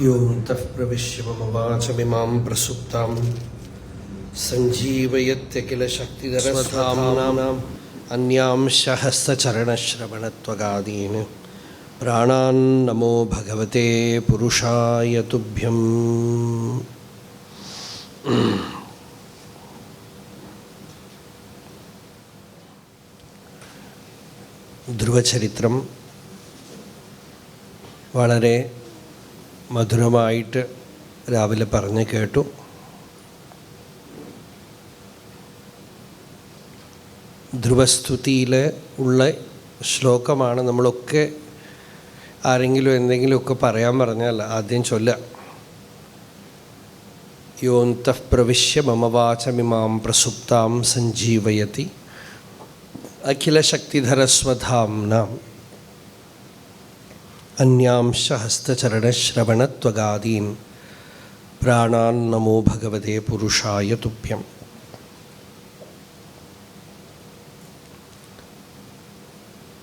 योऽन्तः प्रविश्य मम वाचमिमां प्रसुप्तां सञ्जीवयत्यखिलशक्तिधरस्वधाम्नाम् अन्यांश हस्तचरणश्रवणत्वगादीन् प्राणान् नमो भगवते पुरुषाय तुभ्यम्. ധ്രുവചരിത്രം വളരെ മധുരമായിട്ട് രാവിലെ പറഞ്ഞ് കേട്ടു. ധ്രുവസ്തുതിയിൽ ഉള്ള ശ്ലോകമാണ്. നമ്മളൊക്കെ ആരെങ്കിലും എന്തെങ്കിലുമൊക്കെ പറയാൻ പറഞ്ഞാൽ ആദ്യം ചൊല്ലുക. യോऽന്തഃ പ്രവിശ്യ മമ വാചമിമാം പ്രസുപ്താം സഞ്ജീവയതി അഖിലശക്തിധരസ്വധാംനാം അന്यांശ ഹസ്തചരണശ്രവണത്വഗാദീൻ പ്രാണാൻ നമോ ഭഗവതേ പുരുഷായ തുഭ്യം.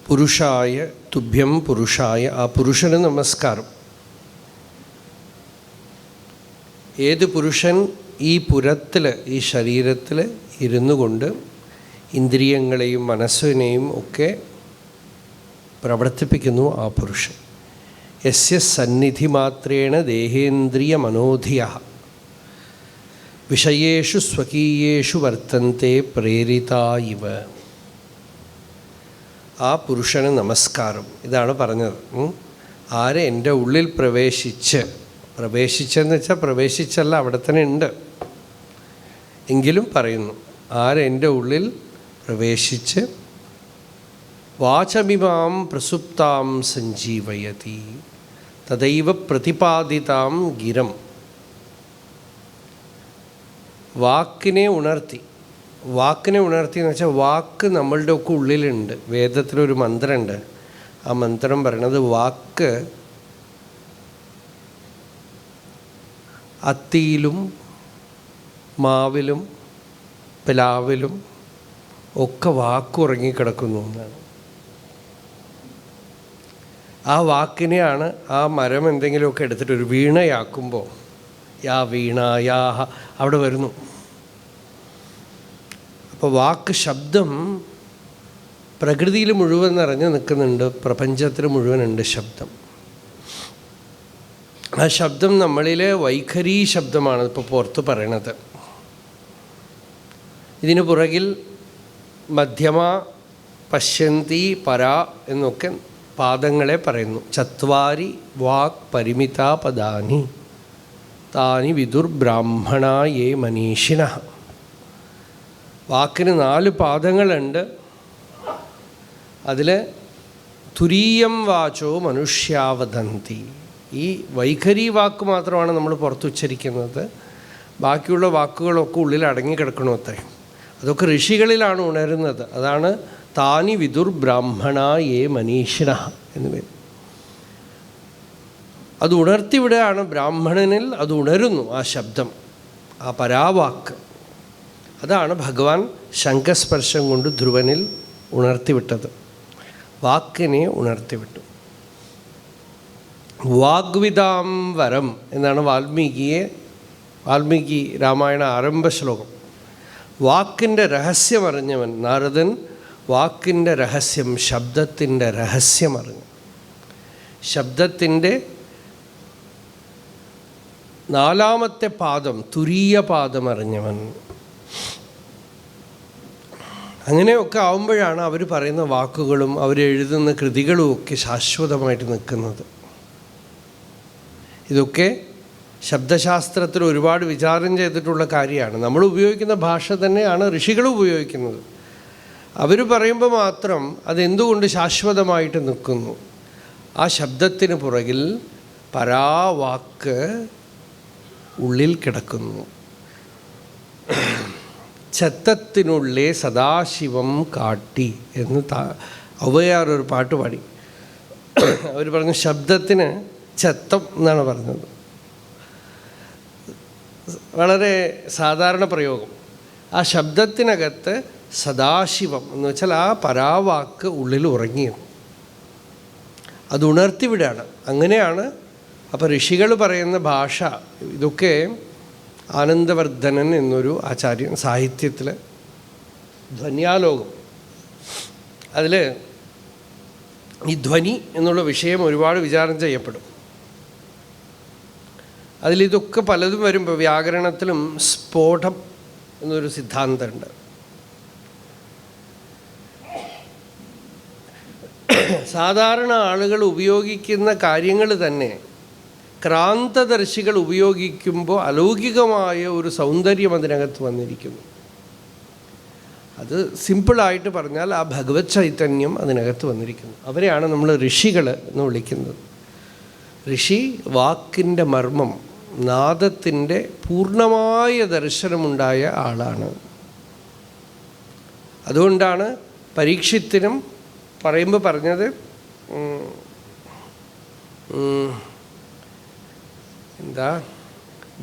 പുരുഷായ തുഭ്യം, പുരുഷായ, ആ പുരുഷന് നമസ്കാരം. ഏത് പുരുഷൻ ഈ പുരത്തിൽ, ഈ ശരീരത്തിൽ ഇരുന്നു കൊണ്ട് ഇന്ദ്രിയങ്ങളെയും മനസ്സിനെയും ഒക്കെ പ്രവർത്തിപ്പിക്കുന്നു, ആ പുരുഷൻ. യസ്യ സന്നിധി മാത്രേണ ദേഹേന്ദ്രിയ മനോധിയഃ വിഷയേഷു സ്വകീയേഷു വർത്തന്തെ പ്രേരിതാ ഇവ. ആ പുരുഷന് നമസ്കാരം. ഇതാണ് പറഞ്ഞത്. ആരെ എൻ്റെ ഉള്ളിൽ പ്രവേശിച്ചെന്ന് വെച്ചാൽ പ്രവേശിച്ചല്ല, അവിടെ തന്നെ ഉണ്ട് എങ്കിലും പറയുന്നു. ആരെൻ്റെ ഉള്ളിൽ പ്രവേശിച്ച് വാചമിമാം പ്രസുപ്താം സഞ്ജീവയതി തദൈവ പ്രതിപാദിതാം ഗിരം. വാക്കിനെ ഉണർത്തി എന്ന് വെച്ചാൽ വാക്ക് നമ്മളുടെ ഒക്കെ ഉള്ളിലുണ്ട്. വേദത്തിലൊരു മന്ത്രമുണ്ട്. ആ മന്ത്രം പറയണത് വാക്ക് അത്തിയിലും മാവിലും പ്ലാവിലും ഒക്കെ വാക്കുറങ്ങിക്കിടക്കുന്നു എന്നാണ്. ആ വാക്കിനെയാണ് ആ മരം എന്തെങ്കിലുമൊക്കെ എടുത്തിട്ട് ഒരു വീണയാക്കുമ്പോൾ യാ വീണ യാ അവിടെ വരുന്നു. അപ്പോൾ വാക്ക്, ശബ്ദം പ്രകൃതിയിൽ മുഴുവൻ നിറഞ്ഞു നിൽക്കുന്നുണ്ട്, പ്രപഞ്ചത്തിൽ മുഴുവനുണ്ട് ശബ്ദം. ആ ശബ്ദം നമ്മളിലെ വൈഖരി ശബ്ദമാണ് ഇപ്പോൾ പുറത്ത് പറയണത്. ഇതിനു പുറകിൽ മധ്യമ, പശ്യന്തി, പര എന്നൊക്കെ പാദങ്ങളെ പറയുന്നു. ചത്വാരി വാക് പരിമിതാ പദാനി താനി വിദുർബ്രാഹ്മണാ യേ മനീഷിനഃ. വാക്കിന് 4 പാദങ്ങളുണ്ട്. അതിൽ തുരീയം വാചോ മനുഷ്യാവദന്തി. ഈ വൈഖരി വാക്ക് മാത്രമാണ് നമ്മൾ പുറത്തുച്ചരിക്കുന്നത്. ബാക്കിയുള്ള വാക്കുകളൊക്കെ ഉള്ളിൽ അടങ്ങിക്കിടക്കണോ അത്രയും. അതൊക്കെ ഋഷികളിലാണ് ഉണരുന്നത്. അതാണ് താനി വിദുർബ്രാഹ്മണാ യേ മനീഷിനഃ എന്ന് പേര്. അത് ഉണർത്തിവിടുകയാണ് ബ്രാഹ്മണനിൽ. അത് ഉണരുന്നു, ആ ശബ്ദം, ആ പരാവാക്ക്. അതാണ് ഭഗവാൻ ശംഖസ്പർശം കൊണ്ട് ധ്രുവനിൽ ഉണർത്തിവിട്ടത്. വാക്കിനെ ഉണർത്തിവിട്ടു. വാഗ്വിതാം വരം എന്നാണ് വാൽമീകി രാമായണ ആരംഭ ശ്ലോകം. വാക്കിൻ്റെ രഹസ്യം അറിഞ്ഞവൻ നാരദൻ. വാക്കിൻ്റെ രഹസ്യം, ശബ്ദത്തിൻ്റെ രഹസ്യം അറിഞ്ഞു. ശബ്ദത്തിൻ്റെ 4ാമത്തെ പാദം, തുരീയ പാദം അറിഞ്ഞവൻ. അങ്ങനെയൊക്കെ ആവുമ്പോഴാണ് അവർ പറയുന്ന വാക്കുകളും അവരെഴുതുന്ന കൃതികളും ഒക്കെ ശാശ്വതമായിട്ട് നിൽക്കുന്നത്. ഇതൊക്കെ ശബ്ദശാസ്ത്രത്തിൽ ഒരുപാട് വിചാരം ചെയ്തിട്ടുള്ള കാര്യമാണ്. നമ്മൾ ഉപയോഗിക്കുന്ന ഭാഷ തന്നെയാണ് ഋഷികൾ ഉപയോഗിക്കുന്നത്. അവർ പറയുമ്പോൾ മാത്രം അതെന്തുകൊണ്ട് ശാശ്വതമായിട്ട് നിൽക്കുന്നു? ആ ശബ്ദത്തിന് പുറകിൽ പരാവാക്ക് ഉള്ളിൽ കിടക്കുന്നു. ചെത്തത്തിനുള്ളേ സദാശിവം കാട്ടി എന്ന് ഔവയാറൊരു പാട്ട് പാടി. അവർ പറഞ്ഞു ശബ്ദത്തിന് ചെത്തം എന്നാണ് പറഞ്ഞത്. വളരെ സാധാരണ പ്രയോഗം. ആ ശബ്ദത്തിനകത്ത് സദാശിവം എന്ന് വെച്ചാൽ ആ പരാവാക്ക് ഉള്ളിൽ ഉറങ്ങിയത്. അത് ഉണർത്തിവിടാണ്. അങ്ങനെയാണ് അപ്പോൾ ഋഷികൾ പറയുന്ന ഭാഷ ഇതൊക്കെ ആനന്ദവർദ്ധനൻ എന്നൊരു ആചാര്യൻ സാഹിത്യത്തിൽ ധ്വന്യാലോകം അതിൽ ഈ ധ്വനി എന്നുള്ള വിഷയം ഒരുപാട് വിചാരം ചെയ്യപ്പെടും. അതിലിതൊക്കെ പലതും വരുമ്പോൾ വ്യാകരണത്തിലും സ്ഫോടം എന്നൊരു സിദ്ധാന്തമുണ്ട്. സാധാരണ ആളുകൾ ഉപയോഗിക്കുന്ന കാര്യങ്ങൾ തന്നെ ക്രാന്തദർശികൾ ഉപയോഗിക്കുമ്പോൾ അലൗകികമായ ഒരു സൗന്ദര്യം അതിനകത്ത് വന്നിരിക്കുന്നു. അത് സിമ്പിളായിട്ട് പറഞ്ഞാൽ ആ ഭഗവത് ചൈതന്യം അതിനകത്ത് വന്നിരിക്കുന്നു. അവരെയാണ് നമ്മൾ ഋഷികൾ എന്ന് വിളിക്കുന്നത്. ഋഷി വാക്കിൻ്റെ മർമ്മം, നാദത്തിൻ്റെ പൂർണ്ണമായ ദർശനമുണ്ടായ ആളാണ്. അതുകൊണ്ടാണ് പരീക്ഷത്തിനും പറയുമ്പോൾ പറഞ്ഞത് എന്താ,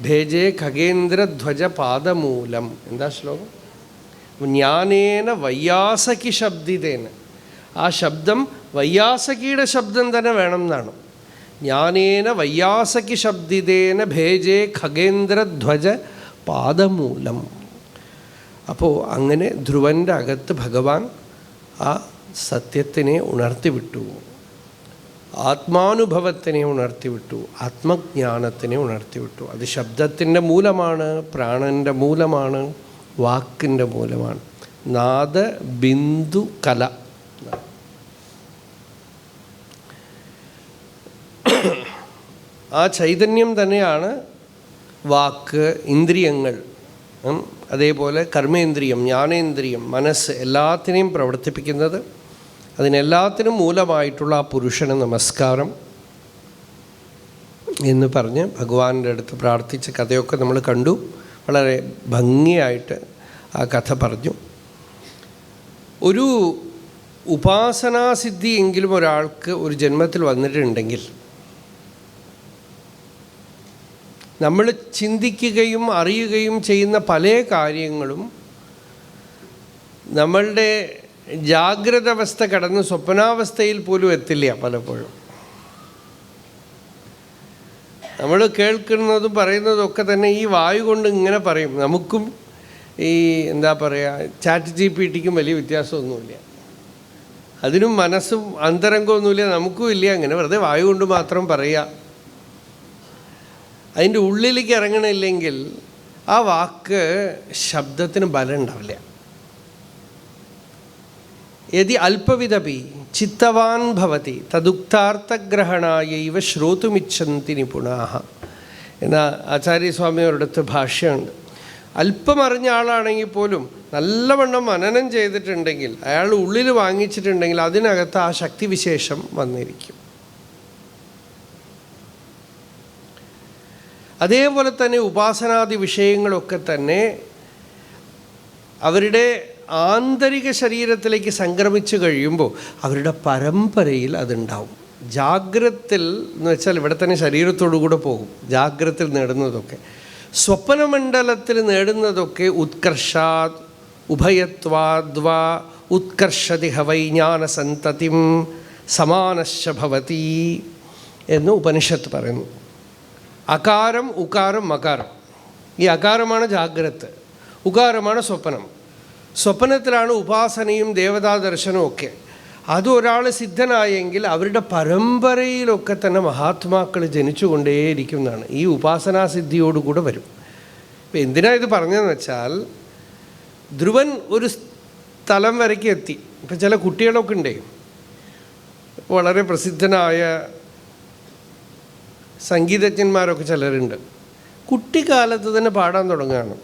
ഭേജേ ഖഗേന്ദ്രധ്വജ പാദമൂലം. എന്താ ശ്ലോകം? ജ്ഞാനേന വൈയാസകി ശബ്ദിതേന. ആ ശബ്ദം വൈയാസകിയുടെ ശബ്ദം തന്നെ വേണം എന്നാണ്. ജ്ഞാനേന വൈയാസകി ശബ്ദിതേന ഭേജേ ഖഗേന്ദ്രധ്വജ പാദമൂലം. അപ്പോൾ അങ്ങനെ ധ്രുവൻ്റെ അകത്ത് ഭഗവാൻ ആ സത്യത്തിനെ ഉണർത്തിവിട്ടു, ആത്മാനുഭവത്തിനെ ഉണർത്തിവിട്ടു, ആത്മജ്ഞാനത്തിനെ ഉണർത്തിവിട്ടു. അത് ശബ്ദത്തിൻ്റെ മൂലമാണ്, പ്രാണൻ്റെ മൂലമാണ്, വാക്കിൻ്റെ മൂലമാണ്. നാദ ബിന്ദു കല. ആ ചൈതന്യം തന്നെയാണ് വാക്ക്, ഇന്ദ്രിയങ്ങൾ, അതേപോലെ കർമ്മേന്ദ്രിയം, ജ്ഞാനേന്ദ്രിയം, മനസ്സ് എല്ലാത്തിനെയും പ്രവർത്തിപ്പിക്കുന്നത്. അതിനെല്ലാത്തിനും മൂലമായിട്ടുള്ള ആ പുരുഷന് നമസ്കാരം എന്ന് പറഞ്ഞ് ഭഗവാന്റെ അടുത്ത് പ്രാർത്ഥിച്ച കഥയൊക്കെ നമ്മൾ കണ്ടു. വളരെ ഭംഗിയായിട്ട് ആ കഥ പറഞ്ഞു. ഒരു ഉപാസനാസിദ്ധി എങ്കിലും ഒരാൾക്ക് ഒരു ജന്മത്തിൽ വന്നിട്ടുണ്ടെങ്കിൽ നമ്മൾ ചിന്തിക്കുകയും അറിയുകയും ചെയ്യുന്ന പല കാര്യങ്ങളും നമ്മളുടെ ജാഗ്രത അവസ്ഥ കടന്ന് സ്വപ്നാവസ്ഥയിൽ പോലും എത്തില്ല. പലപ്പോഴും നമ്മൾ കേൾക്കുന്നതും പറയുന്നതൊക്കെ തന്നെ ഈ വായു കൊണ്ട് ഇങ്ങനെ പറയും. നമുക്കും ഈ എന്താ പറയുക, ChatGPTക്കും വലിയ വ്യത്യാസമൊന്നുമില്ല. അതിനും മനസ്സും അന്തരംഗമൊന്നുമില്ല, നമുക്കും ഇല്ല. അങ്ങനെ വെറുതെ വായു കൊണ്ട് മാത്രം പറയുക. അതിൻ്റെ ഉള്ളിലേക്ക് ഇറങ്ങണില്ലെങ്കിൽ ആ വാക്ക് ശബ്ദത്തിന് ബലം ഉണ്ടാവില്ല. യദി അല്പവിദപി ചിത്തവാൻ ഭവതി തദുക്താർത്ഥഗ്രഹണായൈവ ശ്രോതുമിച്ഛന്തി നിപുണാഹ എന്ന ആചാര്യസ്വാമിയോടടുത്ത് ഭാഷ്യമുണ്ട്. അല്പം അറിഞ്ഞ ആളാണെങ്കിൽ പോലും നല്ലവണ്ണം മനനം ചെയ്തിട്ടുണ്ടെങ്കിൽ, അയാൾ ഉള്ളിൽ വാങ്ങിച്ചിട്ടുണ്ടെങ്കിൽ അതിനകത്ത് ആ ശക്തിവിശേഷം വന്നിരിക്കും. അതേപോലെ തന്നെ ഉപാസനാദി വിഷയങ്ങളൊക്കെ തന്നെ അവരുടെ ആന്തരിക ശരീരത്തിലേക്ക് സംക്രമിച്ചു കഴിയുമ്പോൾ അവരുടെ പരമ്പരയിൽ അതുണ്ടാവും. ജാഗ്രത്തിൽ എന്ന് വെച്ചാൽ ഇവിടെ തന്നെ ശരീരത്തോടു കൂടെ പോകും. ജാഗ്രത്തിൽ നേടുന്നതൊക്കെ, സ്വപ്നമണ്ഡലത്തിൽ നേടുന്നതൊക്കെ ഉത്കർഷാത് ഉഭയത്വാദ്വാ ഉത്കർഷതി ഹവൈജ്ഞാനസന്തതിം സമാനശ്ച ഭവതി എന്ന് ഉപനിഷത്ത് പറയുന്നു. അകാരം, ഉകാരം, മകാരം. ഈ അകാരമാണ് ജാഗ്രത്, ഉകാരമാണ് സ്വപ്നം. സ്വപ്നത്തിലാണ് ഉപാസനയും ദേവതാ ദർശനവും ഒക്കെ. അതൊരാൾ സിദ്ധനായെങ്കിൽ അവരുടെ പരമ്പരയിലൊക്കെ തന്നെ മഹാത്മാക്കൾ ജനിച്ചുകൊണ്ടേയിരിക്കുന്നതാണ്. ഈ ഉപാസനാസിദ്ധിയോടുകൂടെ വരും. ഇപ്പം എന്തിനാണ് ഇത് പറഞ്ഞതെന്ന് വെച്ചാൽ, ധ്രുവൻ ഒരു സ്ഥലം വരയ്ക്ക് എത്തി. ഇപ്പം ചില കുട്ടികളൊക്കെ ഉണ്ടേ, വളരെ പ്രസിദ്ധനായ സംഗീതജ്ഞന്മാരൊക്കെ ചിലരുണ്ട്. കുട്ടിക്കാലത്ത് തന്നെ പാടാൻ തുടങ്ങുകയാണ്.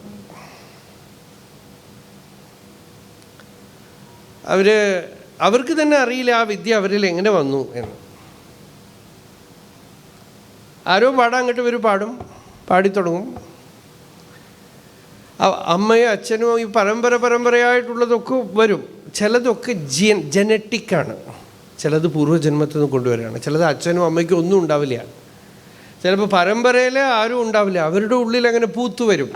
അവർക്ക് തന്നെ അറിയില്ല ആ വിദ്യ അവരിൽ എങ്ങനെ വന്നു എന്ന്. ആരോ പാടാൻ അങ്ങോട്ട് ഇവർ പാടിത്തുടങ്ങും. അമ്മയും അച്ഛനും ഈ പരമ്പരയായിട്ടുള്ളതൊക്കെ വരും. ചിലതൊക്കെ ജനറ്റിക്കാണ്, ചിലത് പൂർവ്വജന്മത്തിൽ നിന്ന് കൊണ്ടുവരികയാണ്. ചിലത് അച്ഛനും അമ്മയ്ക്കും ഒന്നും ഉണ്ടാവില്ല. ചിലപ്പോൾ പരമ്പരയിൽ ആരും ഉണ്ടാവില്ല, അവരുടെ ഉള്ളിൽ അങ്ങനെ പൂത്തു വരും.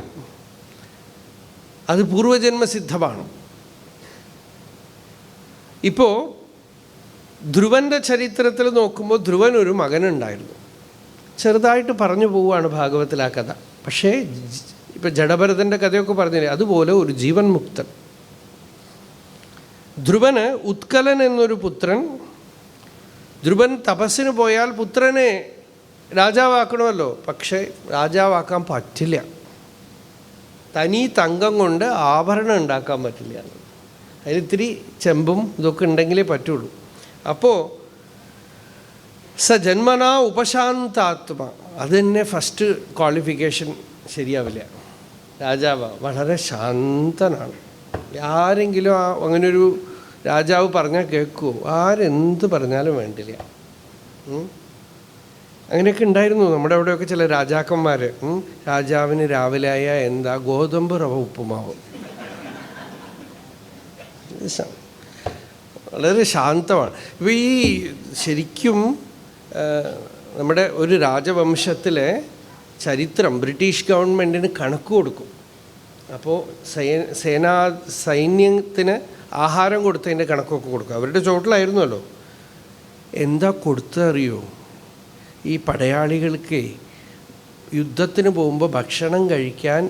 അത് പൂർവ്വജന്മസിദ്ധമാണ്. ഇപ്പോൾ ധ്രുവൻ്റെ ചരിത്രത്തിൽ നോക്കുമ്പോൾ ധ്രുവൻ ഒരു മകനുണ്ടായിരുന്നു. ചെറുതായിട്ട് പറഞ്ഞു പോവുകയാണ് ഭാഗവത്തിൽ ആ കഥ. പക്ഷേ ഇപ്പം ജഡഭരതൻ്റെ കഥയൊക്കെ പറഞ്ഞില്ലേ, അതുപോലെ ഒരു ജീവൻ മുക്തൻ. ധ്രുവന് ഉത്കലൻ എന്നൊരു പുത്രൻ. ധ്രുവൻ തപസ്സിന് പോയാൽ പുത്രനെ രാജാവാക്കണമല്ലോ, പക്ഷേ രാജാവാക്കാൻ പറ്റില്ല. തനി തങ്കം കൊണ്ട് ആഭരണം ഉണ്ടാക്കാൻ പറ്റില്ല. അതിലിത്തിരി ചെമ്പും ഇതൊക്കെ ഉണ്ടെങ്കിലേ പറ്റുള്ളൂ. അപ്പോൾ ജന്മനാ ഉപശാന്താത്മ, അത് തന്നെ ഫസ്റ്റ് ക്വാളിഫിക്കേഷൻ ശരിയാവില്ല. രാജാവ് വളരെ ശാന്തനാണ്. ആരെങ്കിലും അങ്ങനൊരു രാജാവ് പറഞ്ഞാൽ കേൾക്കുമോ? ആരെന്ത് പറഞ്ഞാലും വേണ്ടില്ല. അങ്ങനെയൊക്കെ ഉണ്ടായിരുന്നു നമ്മുടെ അവിടെയൊക്കെ ചില രാജാക്കന്മാർ. രാജാവിന് രാവിലെ ആയ എന്താ ഗോതമ്പ് റവ ഉപ്പുമാവ്. വളരെ ശാന്തമാണ്. ഇപ്പോൾ ഈ ശരിക്കും നമ്മുടെ ഒരു രാജവംശത്തിലെ ചരിത്രം ബ്രിട്ടീഷ് ഗവൺമെൻറ്റിന് കണക്ക് കൊടുക്കും. അപ്പോൾ സൈന്യത്തിന് ആഹാരം കൊടുത്തതിൻ്റെ കണക്കൊക്കെ കൊടുക്കും. അവരുടെ ചോട്ടിലായിരുന്നല്ലോ. എന്താ കൊടുത്തറിയോ? ഈ പടയാളികൾക്ക് യുദ്ധത്തിന് പോകുമ്പോൾ ഭക്ഷണം കഴിക്കാൻ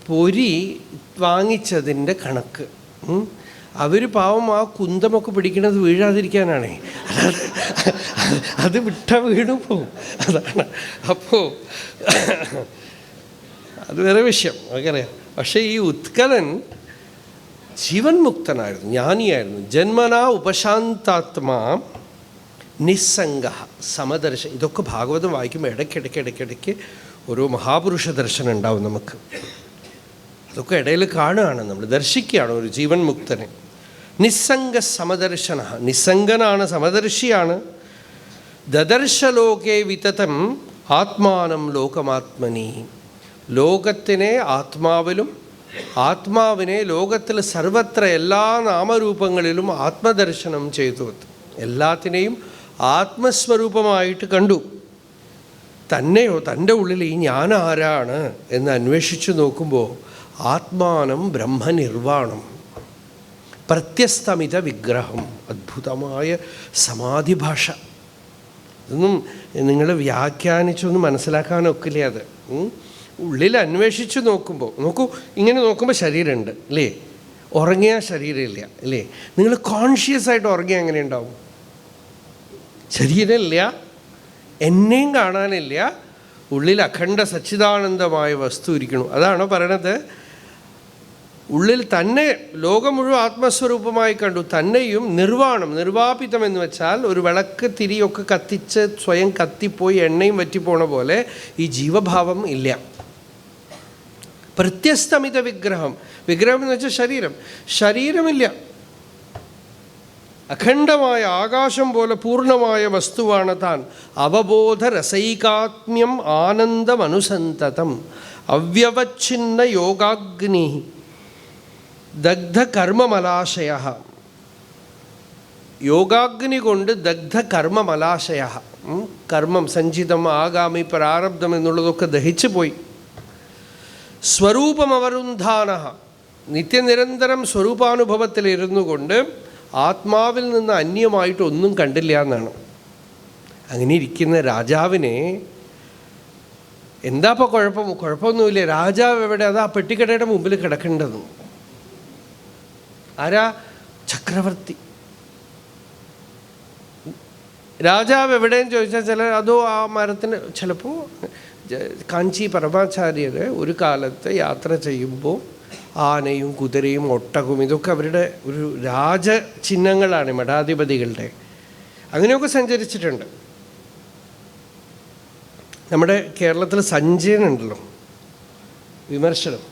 പൊരി വാങ്ങിച്ചതിൻ്റെ കണക്ക്. അവർ പാവം ആ കുന്തമൊക്കെ പിടിക്കുന്നത് വീഴാതിരിക്കാനാണേ, അല്ലാതെ അത് വിട്ട വീണു പോവും. അതാണ്. അപ്പോൾ അത് വേറെ വിഷയം, നമുക്കറിയാം. പക്ഷേ ഈ ഉത്കലൻ ജീവൻ മുക്തനായിരുന്നു, ജ്ഞാനിയായിരുന്നു. ജന്മനാ ഉപശാന്താത്മാ നിസ്സംഗ സമദർശ. ഇതൊക്കെ ഭാഗവതം വായിക്കുമ്പോൾ ഇടയ്ക്കിടയ്ക്ക് ഓരോ മഹാപുരുഷ ദർശനം ഉണ്ടാവും നമുക്ക്. അതൊക്കെ ഇടയിൽ കാണുകയാണ്, നമ്മൾ ദർശിക്കുകയാണ് ഒരു ജീവൻ മുക്തനെ. നിസ്സംഗ സമദർശന, നിസ്സംഗനാണ്, സമദർശിയാണ്. ദദർശലോകേ വിതതം ആത്മാനം ലോകമാത്മനി. ലോകത്തിനെ ആത്മാവിലും ആത്മാവിനെ ലോകത്തിൽ സർവത്ര എല്ലാ നാമരൂപങ്ങളിലും ആത്മദർശനം ചെയ്തു. എല്ലാത്തിനെയും ആത്മസ്വരൂപമായിട്ട് കണ്ടു. തന്നെയോ തൻ്റെ ഉള്ളിൽ ഈ ഞാൻ ആരാണ് എന്ന് അന്വേഷിച്ചു നോക്കുമ്പോൾ ആത്മാനം ബ്രഹ്മനിർവാണം, പ്രത്യസ്തമിത വിഗ്രഹം. അദ്ഭുതമായ സമാധി ഭാഷ. ഇതൊന്നും നിങ്ങൾ വ്യാഖ്യാനിച്ചൊന്നും മനസ്സിലാക്കാനൊക്കില്ല. അത് ഉള്ളിൽ അന്വേഷിച്ച് നോക്കുമ്പോൾ, ഇങ്ങനെ നോക്കുമ്പോൾ ശരീരമുണ്ട് അല്ലേ? ഉറങ്ങിയ ശരീരമില്ല അല്ലേ? നിങ്ങൾ കോൺഷ്യസ് ആയിട്ട് ഉറങ്ങിയാൽ എങ്ങനെ ഉണ്ടാവും? ശരീരമില്ല, എന്നെയും കാണാനില്ല, ഉള്ളിൽ അഖണ്ഡ സച്ചിദാനന്ദമായ വസ്തു ഇരിക്കണം. അതാണോ പറയണത്? ഉള്ളിൽ തന്നെ ലോകം മുഴുവൻ ആത്മസ്വരൂപമായി കണ്ടു. തന്നെയും നിർവാണം, നിർവാപിതം എന്ന് വെച്ചാൽ ഒരു വിളക്ക് തിരിയൊക്കെ കത്തിച്ച് സ്വയം കത്തിപ്പോയി എണ്ണയും വറ്റിപ്പോണ പോലെ ഈ ജീവഭാവം ഇല്ല. പ്രത്യസ്തമിത വിഗ്രഹം. വിഗ്രഹം എന്ന് വെച്ചാൽ ശരീരമില്ല. അഖണ്ഡമായ ആകാശം പോലെ പൂർണ്ണമായ വസ്തുവാണ് താൻ. അവബോധ രസൈകാത്മ്യം ആനന്ദമനുസന്തതം അവ്യവച്ഛിന്ന യോഗാഗ്നി ദഗ്ധ കർമ്മമലാശയ. യോഗാഗ്നി കൊണ്ട് ദഗ്ധ കർമ്മമലാശയ. കർമ്മം, സഞ്ചിതം, ആഗാമി, പ്രാരബ്ധം എന്നുള്ളതൊക്കെ ദഹിച്ചു പോയി. സ്വരൂപമവരുന്ധാന. നിത്യനിരന്തരം സ്വരൂപാനുഭവത്തിലിരുന്നു കൊണ്ട് ആത്മാവിൽ നിന്ന് അന്യമായിട്ടൊന്നും കണ്ടില്ല എന്നാണ്. അങ്ങനെ ഇരിക്കുന്ന രാജാവിനെ എന്താ ഇപ്പോൾ കുഴപ്പമൊന്നുമില്ല. രാജാവ് എവിടെ? അത് ആ പെട്ടിക്കടയുടെ മുമ്പിൽ കിടക്കേണ്ടതും. ആരാ? ചക്രവർത്തി. രാജാവ് എവിടെയെന്ന് ചോദിച്ചാൽ അതോ ആ മരത്തിന് ചിലപ്പോൾ കാഞ്ചി പരമാചാര്യർ ഒരു കാലത്ത് യാത്ര ചെയ്യുമ്പോൾ ആനയും കുതിരയും ഒട്ടകവും ഇതൊക്കെ അവരുടെ ഒരു രാജചിഹ്നങ്ങളാണ്, മഠാധിപതികളുടെ. അങ്ങനെയൊക്കെ സഞ്ചരിച്ചിട്ടുണ്ട്. നമ്മുടെ കേരളത്തിൽ സഞ്ജയനുണ്ടല്ലോ, വിമർശനം.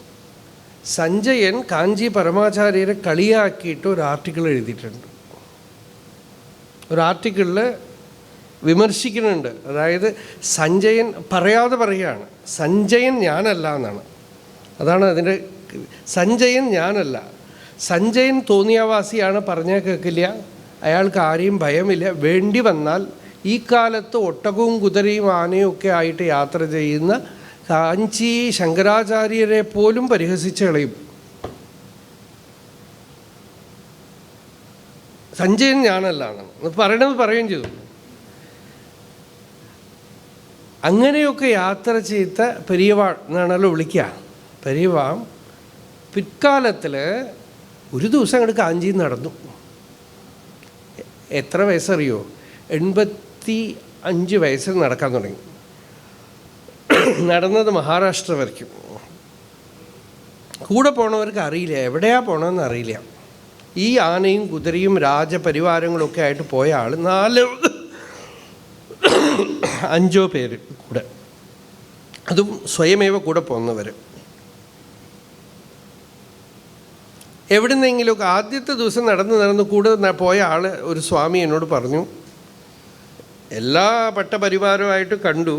സഞ്ജയൻ കാഞ്ചി പരമാചാര്യരെ കളിയാക്കിയിട്ട് ഒരു ആർട്ടിക്കിൾ എഴുതിയിട്ടുണ്ട്. ഒരു ആർട്ടിക്കിളിൽ വിമർശിക്കുന്നുണ്ട്. അതായത് സഞ്ജയൻ പറയാതെ പറയുകയാണ്, സഞ്ജയൻ ഞാനല്ല എന്നാണ്. അതാണ് അതിൻ്റെ. സഞ്ജയൻ ഞാനല്ല, സഞ്ജയൻ തോന്നിയാവാസിയാണ്, പറഞ്ഞാൽ കേൾക്കില്ല, അയാൾക്ക് ആരെയും ഭയമില്ല. വേണ്ടി വന്നാൽ ഈ കാലത്ത് ഒട്ടകവും കുതിരയും ആനയും ഒക്കെ ആയിട്ട് യാത്ര ചെയ്യുന്ന കാഞ്ചി ശങ്കരാചാര്യരെ പോലും പരിഹസിച്ച് കളയും. സഞ്ജയൻ ഞാനല്ല എന്നാണ് പറയണത്, പറയുകയും ചെയ്തു. അങ്ങനെയൊക്കെ യാത്ര ചെയ്ത പെരിയവാൾ എന്നാണല്ലോ വിളിക്കുക. പെരിയവാൾ പിൽക്കാലത്തിൽ ഒരു ദിവസം അങ്ങോട്ട് കാഞ്ചിയിൽ നടന്നു. എത്ര വയസ്സറിയോ? 85 വയസ്സിൽ നടക്കാൻ തുടങ്ങി. നടന്നത് മഹാരാഷ്ട്ര വരയ്ക്കും. കൂടെ പോണവർക്ക് അറിയില്ല എവിടെയാ പോകണമെന്ന് അറിയില്ല. ഈ ആനയും കുതിരയും രാജപരിവാരങ്ങളൊക്കെ ആയിട്ട് പോയ ആൾ 4-5 പേര് കൂടെ, അതും സ്വയമേവ കൂടെ പോകുന്നവർ. എവിടുന്നെങ്കിലുമൊക്കെ ആദ്യത്തെ ദിവസം നടന്ന് കൂടെ പോയ ആൾ, ഒരു സ്വാമി എന്നോട് പറഞ്ഞു, എല്ലാ പട്ടപരിവാരമായിട്ട് കണ്ടു,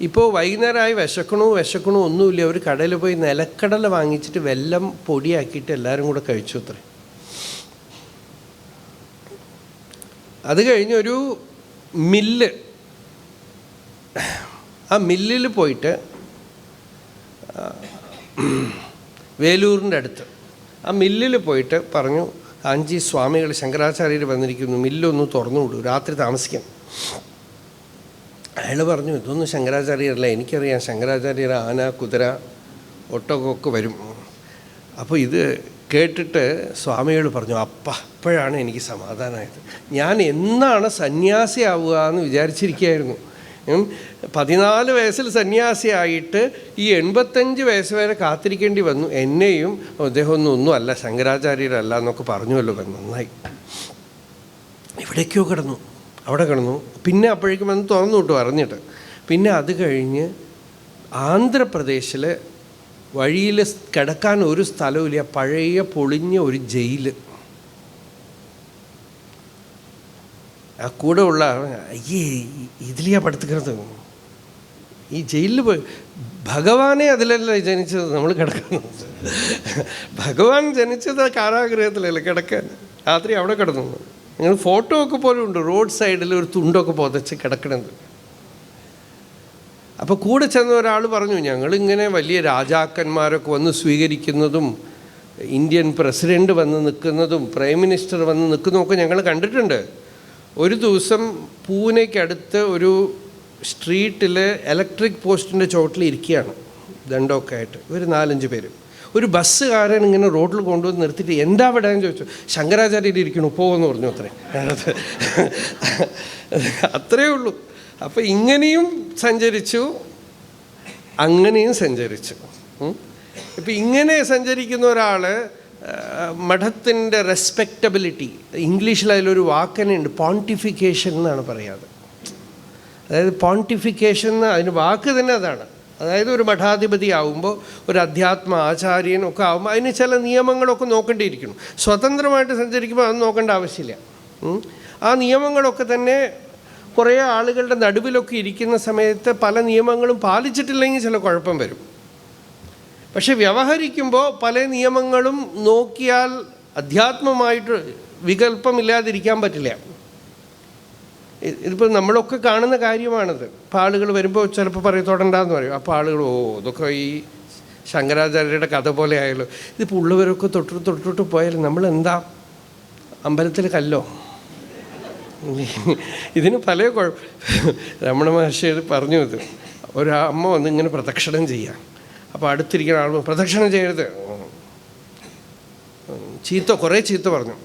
ഇപ്പോൾ വൈകുന്നേരമായി വിശക്കണോ ഒന്നുമില്ല, ഒരു കടയിൽ പോയി നിലക്കടല വാങ്ങിച്ചിട്ട് വെല്ലം പൊടിയാക്കിയിട്ട് എല്ലാവരും കൂടെ കഴിച്ചു അത്രേ. അത് കഴിഞ്ഞൊരു മില്ല്, ആ മില്ലിൽ പോയിട്ട് വേലൂരിൻ്റെ അടുത്ത് ആ മില്ലിൽ പോയിട്ട് പറഞ്ഞു, കാഞ്ചി സ്വാമികൾ ശങ്കരാചാര്യർ വന്നിരിക്കുന്നു, മില്ലൊന്ന് തുറന്നു വിടൂ, രാത്രി താമസിക്കാം. അയാൾ പറഞ്ഞു, ഇതൊന്നും ശങ്കരാചാര്യരല്ല, എനിക്കറിയാം ശങ്കരാചാര്യർ ആന കുതിര ഒട്ടകമൊക്കെ വരും. അപ്പോൾ ഇത് കേട്ടിട്ട് സ്വാമികൾ പറഞ്ഞു, അപ്പോഴാണ് എനിക്ക് സമാധാനമായത്. ഞാൻ എന്നാണ് സന്യാസിയാവുക എന്ന് വിചാരിച്ചിരിക്കുകയായിരുന്നു. 14 വയസ്സിൽ സന്യാസിയായിട്ട് ഈ 85 വയസ്സ് വരെ കാത്തിരിക്കേണ്ടി വന്നു. എന്നെയും അദ്ദേഹം ഒന്നും അല്ല, ശങ്കരാചാര്യരല്ല എന്നൊക്കെ പറഞ്ഞുവല്ലോ, നന്നായി. ഇവിടേക്കോ കിടന്നു, അവിടെ കിടന്നു. പിന്നെ അപ്പോഴേക്കും വന്ന് തുറന്നു വിട്ടു അറിഞ്ഞിട്ട്. പിന്നെ അത് കഴിഞ്ഞ് ആന്ധ്രാപ്രദേശിൽ വഴിയിൽ കിടക്കാൻ ഒരു സ്ഥലമില്ല, പഴയ പൊളിഞ്ഞ ഒരു ജയില്. ആ കൂടെ ഉള്ള അയ്യേ ഇതിലെയാ പടുത്തുക്കുന്നത്, ഈ ജയിലിൽ പോയി ഭഗവാനെ അതിലല്ല ജനിച്ചത്, നമ്മൾ കിടക്കുന്നത്. ഭഗവാൻ ജനിച്ചത് കാരാഗൃഹത്തിലല്ലേ കിടക്കാൻ. രാത്രി അവിടെ കിടന്നു. നിങ്ങൾ ഫോട്ടോ ഒക്കെ പോലും ഉണ്ട്, റോഡ് സൈഡിൽ ഒരു തുണ്ടൊക്കെ പുതച്ച് കിടക്കണത്. അപ്പോൾ കൂടെ ചെന്ന ഒരാൾ പറഞ്ഞു, ഞങ്ങളിങ്ങനെ വലിയ രാജാക്കന്മാരൊക്കെ വന്ന് സ്വീകരിക്കുന്നതും ഇന്ത്യൻ പ്രസിഡൻറ്റ് വന്ന് നിൽക്കുന്നതും പ്രൈം മിനിസ്റ്റർ വന്ന് നിൽക്കുന്നതൊക്കെ ഞങ്ങൾ കണ്ടിട്ടുണ്ട്. ഒരു ദിവസം പൂനെക്കടുത്ത് ഒരു സ്ട്രീറ്റിൽ ഇലക്ട്രിക് പോസ്റ്റിൻ്റെ ചോട്ടിൽ ഇരിക്കുകയാണ് ദണ്ടമൊക്കെ ആയിട്ട് ഇവർ 4-5 പേര്. ഒരു ബസ്സുകാരൻ ഇങ്ങനെ റോഡിൽ കൊണ്ടുവന്ന് നിർത്തിയിട്ട് എന്താ വിടാന്ന് ചോദിച്ചു. ശങ്കരാചാര്യർ ഇരിക്കണു, പോകുമെന്ന് പറഞ്ഞു. അത്രയേ ഉള്ളൂ. അപ്പോൾ ഇങ്ങനെയും സഞ്ചരിച്ചു, അങ്ങനെയും സഞ്ചരിച്ചു. ഇപ്പം ഇങ്ങനെ സഞ്ചരിക്കുന്ന ഒരാൾ മഠത്തിൻ്റെ റെസ്പെക്റ്റബിലിറ്റി, ഇംഗ്ലീഷിൽ അതിലൊരു വാക്കനുണ്ട്, പോണ്ടിഫിക്കേഷൻ എന്നാണ് പറയാറ്. അതായത് പോണ്ടിഫിക്കേഷൻ അതിന് വാക്ക് തന്നെ അതാണ്. അതായത് ഒരു മഠാധിപതി ആവുമ്പോൾ, ഒരു അധ്യാത്മ ആചാര്യൻ ഒക്കെ ആകുമ്പോൾ അതിന് ചില നിയമങ്ങളൊക്കെ നോക്കേണ്ടിയിരിക്കണം. സ്വതന്ത്രമായിട്ട് സഞ്ചരിക്കുമ്പോൾ അത് നോക്കേണ്ട ആവശ്യമില്ല. ആ നിയമങ്ങളൊക്കെ തന്നെ കുറേ ആളുകളുടെ നടുവിലൊക്കെ ഇരിക്കുന്ന സമയത്ത് പല നിയമങ്ങളും പാലിച്ചിട്ടില്ലെങ്കിൽ ചില കുഴപ്പം വരും. പക്ഷെ വ്യവഹരിക്കുമ്പോൾ പല നിയമങ്ങളും നോക്കിയാൽ അധ്യാത്മമായിട്ട് വികല്പമില്ലാതിരിക്കാൻ പറ്റില്ല. ഇതിപ്പോൾ നമ്മളൊക്കെ കാണുന്ന കാര്യമാണിത്. ഇപ്പോൾ ആളുകൾ വരുമ്പോൾ ചിലപ്പോൾ പറയും തൊടണ്ടെന്ന് പറയും. അപ്പോൾ ആളുകൾ ഇതൊക്കെ ഈ ശങ്കരാചാര്യരുടെ കഥ പോലെ ആയല്ലോ. ഇതിപ്പോൾ ഉള്ളവരൊക്കെ തൊട്ടിട്ട് പോയാലും നമ്മളെന്താ അമ്പലത്തിൽ കല്ലോ? ഇതിന് പല രമണ മഹർഷി പറഞ്ഞു. ഇത് ഒരമ്മ വന്ന് ഇങ്ങനെ പ്രദക്ഷിണം ചെയ്യാം. അപ്പോൾ അടുത്തിരിക്കുന്ന ആൾ പ്രദക്ഷിണം ചെയ്യരുത്, കുറേ ചീത്ത പറഞ്ഞു.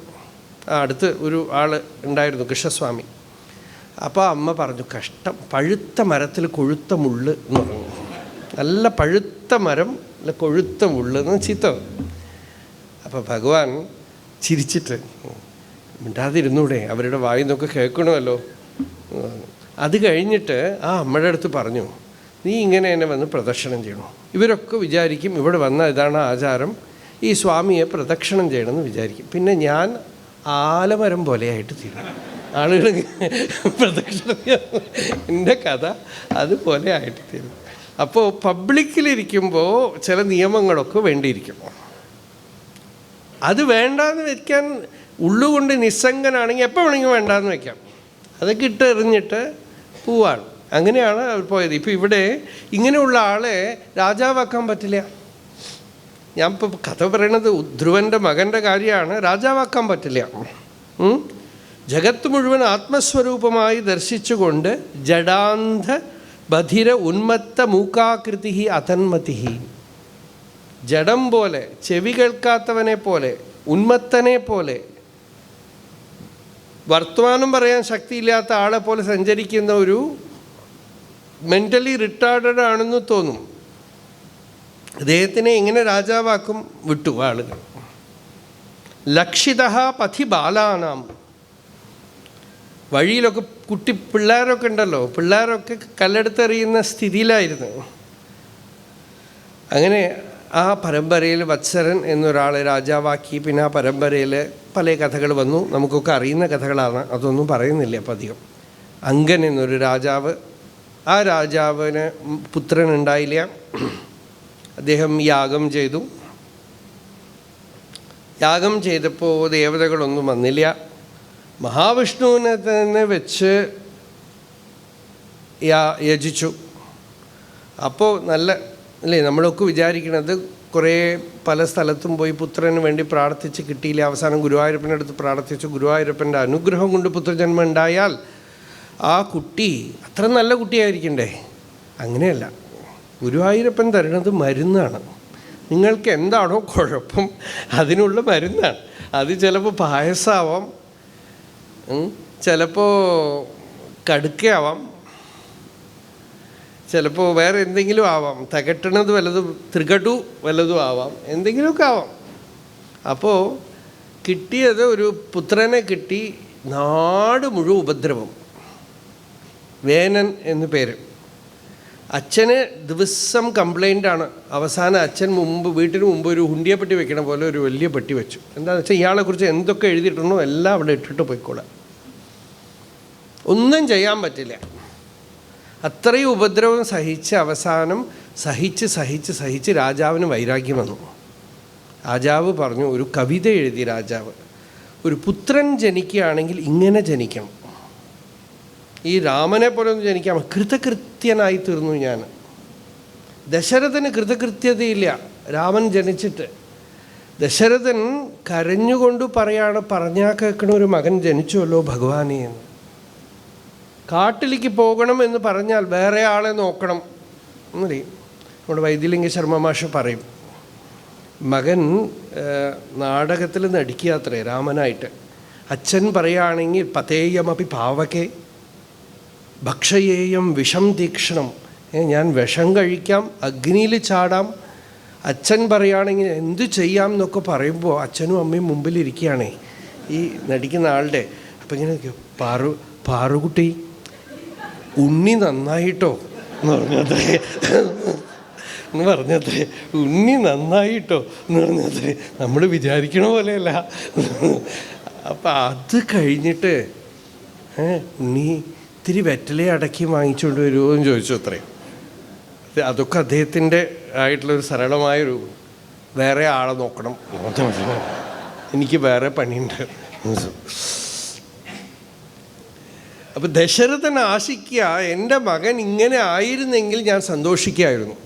അടുത്ത് ഒരു ആൾ ഉണ്ടായിരുന്നു, കൃഷ്ണസ്വാമി. അപ്പോൾ അമ്മ പറഞ്ഞു, കഷ്ടം, പഴുത്ത മരത്തിൽ കൊഴുത്ത മുള്ള് എന്ന് പറഞ്ഞു. നല്ല പഴുത്ത മരം, നല്ല കൊഴുത്ത മുള്ള് എന്ന് ചീത്ത. അപ്പോൾ ഭഗവാൻ ചിരിച്ചിട്ട്, മിണ്ടാതിരുന്നൂടെ, അവരുടെ വായിൽ നിന്നൊക്കെ കേൾക്കണമല്ലോ. അത് കഴിഞ്ഞിട്ട് ആ അമ്മയുടെ അടുത്ത് പറഞ്ഞു, നീ ഇങ്ങനെ എന്നെ വന്ന് പ്രദക്ഷിണം ചെയ്യണം. ഇവരൊക്കെ വിചാരിക്കും ഇവിടെ വന്നാൽ ഇതാണ് ആചാരം, ഈ സ്വാമിയെ പ്രദക്ഷിണം ചെയ്യണമെന്ന് വിചാരിക്കും. പിന്നെ ഞാൻ ആലമരം പോലെയായിട്ട് തീരും. ആളുകൾ പ്രദക്ഷിണം എൻ്റെ കഥ അതുപോലെ ആയിട്ട് തീരും. അപ്പോൾ പബ്ലിക്കിലിരിക്കുമ്പോൾ ചില നിയമങ്ങളൊക്കെ വേണ്ടിയിരിക്കും. അത് വേണ്ടാന്ന് വെക്കാൻ ഉള്ളുകൊണ്ട് നിസ്സംഗനാണെങ്കിൽ എപ്പോൾ വേണമെങ്കിൽ വേണ്ടാന്ന് വെക്കാം. അതൊക്കെ ഇട്ട് എറിഞ്ഞിട്ട് പോവാണ്. അങ്ങനെയാണ് അവർ പോയത്. ഇപ്പോൾ ഇവിടെ ഇങ്ങനെയുള്ള ആളെ രാജാവാക്കാൻ പറ്റില്ല. ഞാൻ ഇപ്പോൾ കഥ പറയണത് ധ്രുവൻ്റെ മകൻ്റെ കാര്യമാണ്. രാജാവാക്കാൻ പറ്റില്ല. ജഗത്ത് മുഴുവൻ ആത്മസ്വരൂപമായി ദർശിച്ചുകൊണ്ട് ജഡാന്ധ ബധിര ഉന്മത്ത മൂക്കാകൃതി അതന്മതി. ജഡം പോലെ, ചെവി കേൾക്കാത്തവനെ പോലെ, ഉന്മത്തനെ പോലെ, വർത്തമാനം പറയാൻ ശക്തിയില്ലാത്ത ആളെ പോലെ സഞ്ചരിക്കുന്ന ഒരു മെൻ്റലി റിട്ടാർഡഡ് ആണെന്ന് തോന്നും. അദ്ദേഹത്തിനെ എങ്ങനെ രാജാവാക്കും? വിട്ടു ആളുകൾ. ലക്ഷിത പഥി ബാലാനാം. വഴിയിലൊക്കെ പിള്ളേരൊക്കെ ഉണ്ടല്ലോ, പിള്ളേരൊക്കെ കല്ലെടുത്തെറിയുന്ന സ്ഥിതിയിലായിരുന്നു. അങ്ങനെ ആ പരമ്പരയിൽ വത്സരൻ എന്നൊരാളെ രാജാവാക്കി. പിന്നെ ആ പരമ്പരയിൽ പല കഥകൾ വന്നു, നമുക്കൊക്കെ അറിയുന്ന കഥകളാണ്, അതൊന്നും പറയുന്നില്ല അപ്പം അധികം. അങ്കൻ എന്നൊരു രാജാവ്, ആ രാജാവിന് പുത്രൻ ഉണ്ടായില്ല. അദ്ദേഹം യാഗം ചെയ്തു. യാഗം ചെയ്തപ്പോൾ ദേവതകളൊന്നും വന്നില്ല. മഹാവിഷ്ണുവിനെ തന്നെ വെച്ച് യജിച്ചു. അപ്പോൾ നല്ല അല്ലേ, നമ്മളൊക്കെ വിചാരിക്കണത് കുറേ പല സ്ഥലത്തും പോയി പുത്രന് വേണ്ടി പ്രാർത്ഥിച്ച് കിട്ടിയില്ല. അവസാനം ഗുരുവായൂരപ്പൻ്റെ അടുത്ത് പ്രാർത്ഥിച്ചു. ഗുരുവായൂരപ്പൻ്റെ അനുഗ്രഹം കൊണ്ട് പുത്രജന്മം ഉണ്ടായാൽ ആ കുട്ടി അത്ര നല്ല കുട്ടിയായിരിക്കണ്ടേ? അങ്ങനെയല്ല, ഗുരുവായൂരപ്പൻ തരുന്നത് മരുന്നാണ്. നിങ്ങൾക്ക് എന്താണോ കുഴപ്പം അതിനുള്ള മരുന്നാണ്. അത് ചിലപ്പോൾ പായസമാവാം, ചിലപ്പോൾ കടുക്കയാവാം, ചിലപ്പോൾ വേറെ എന്തെങ്കിലും ആവാം, തികട്ടണത് വല്ലതും, ത്രികടു വല്ലതും ആവാം, എന്തെങ്കിലുമൊക്കെ ആവാം. അപ്പോൾ കിട്ടിയത് ഒരു പുത്രനെ കിട്ടി. നാട് മുഴുവൻ ഉപദ്രവം. വേനൻ എന്നു പേര്. അച്ഛന് ദിവസം കംപ്ലൈൻ്റാണ്. അവസാനം അച്ഛൻ വീട്ടിന് മുമ്പ് ഒരു ഹുണ്ടിയെപ്പെട്ടി വെക്കണ പോലെ ഒരു വലിയ പെട്ടി വെച്ചു. എന്താണെന്ന് വെച്ചാൽ ഇയാളെക്കുറിച്ച് എന്തൊക്കെ എഴുതിയിട്ടുണ്ടോ എല്ലാം അവിടെ ഇട്ടിട്ട് പോയിക്കോളാം, ഒന്നും ചെയ്യാൻ പറ്റില്ല. അത്രയും ഉപദ്രവം സഹിച്ച് അവസാനം സഹിച്ച് രാജാവിന് വൈരാഗ്യം വന്നു. രാജാവ് പറഞ്ഞു, ഒരു കവിത എഴുതി രാജാവ്, ഒരു പുത്രൻ ജനിക്കുകയാണെങ്കിൽ ഇങ്ങനെ ജനിക്കണം, ഈ രാമനെ പോലെ ഒന്നും ജനിക്കാം. കൃതകൃത്യനായി തീർന്നു ഞാൻ. ദശരഥന് കൃതകൃത്യതയില്ല രാമൻ ജനിച്ചിട്ട്. ദശരഥൻ കരഞ്ഞുകൊണ്ട് പറഞ്ഞാൽ കേൾക്കണ ഒരു മകൻ ജനിച്ചുവല്ലോ ഭഗവാനെ എന്ന്. കാട്ടിലേക്ക് പോകണം എന്ന് പറഞ്ഞാൽ വേറെ ആളെ നോക്കണം എന്നറിയും. നമ്മുടെ വൈദ്യലിംഗ ശർമ്മ മാഷ് പറയും, മകൻ നാടകത്തിൽ നടിക്കാത്രേ രാമനായിട്ട്. അച്ഛൻ പറയുകയാണെങ്കിൽ പതേയമപി പാവകേ ഭക്ഷയേയം വിഷം തീക്ഷണം, ഞാൻ വിഷം കഴിക്കാം, അഗ്നിയിൽ ചാടാം. അച്ഛൻ പറയുകയാണെങ്കിൽ എന്തു ചെയ്യാം എന്നൊക്കെ പറയുമ്പോൾ അച്ഛനും അമ്മയും മുമ്പിലിരിക്കുകയാണേ ഈ നടിക്കുന്ന ആളുടെ. അപ്പം ഇങ്ങനെ പാറുകുട്ടി ഉണ്ണി നന്നായിട്ടോ എന്ന് പറഞ്ഞത്രേ ഉണ്ണി നന്നായിട്ടോ എന്ന് പറഞ്ഞത്രേ. നമ്മൾ വിചാരിക്കണ പോലെയല്ല. അപ്പം അത് കഴിഞ്ഞിട്ട് ഉണ്ണി ഇത്തിരി വെറ്റലെ അടക്കി വാങ്ങിച്ചുകൊണ്ട് വരുമോ എന്ന് ചോദിച്ചു അത്രേ. അതൊക്കെ അദ്ദേഹത്തിൻ്റെ ആയിട്ടുള്ളൊരു സരളമായൊരു വേറെ ആളെ നോക്കണം, എനിക്ക് വേറെ പണിയുണ്ട്. അപ്പം ദശരഥൻ ആശിക്കുക, എൻ്റെ മകൻ ഇങ്ങനെ ആയിരുന്നെങ്കിൽ ഞാൻ സന്തോഷിക്കുകയായിരുന്നു.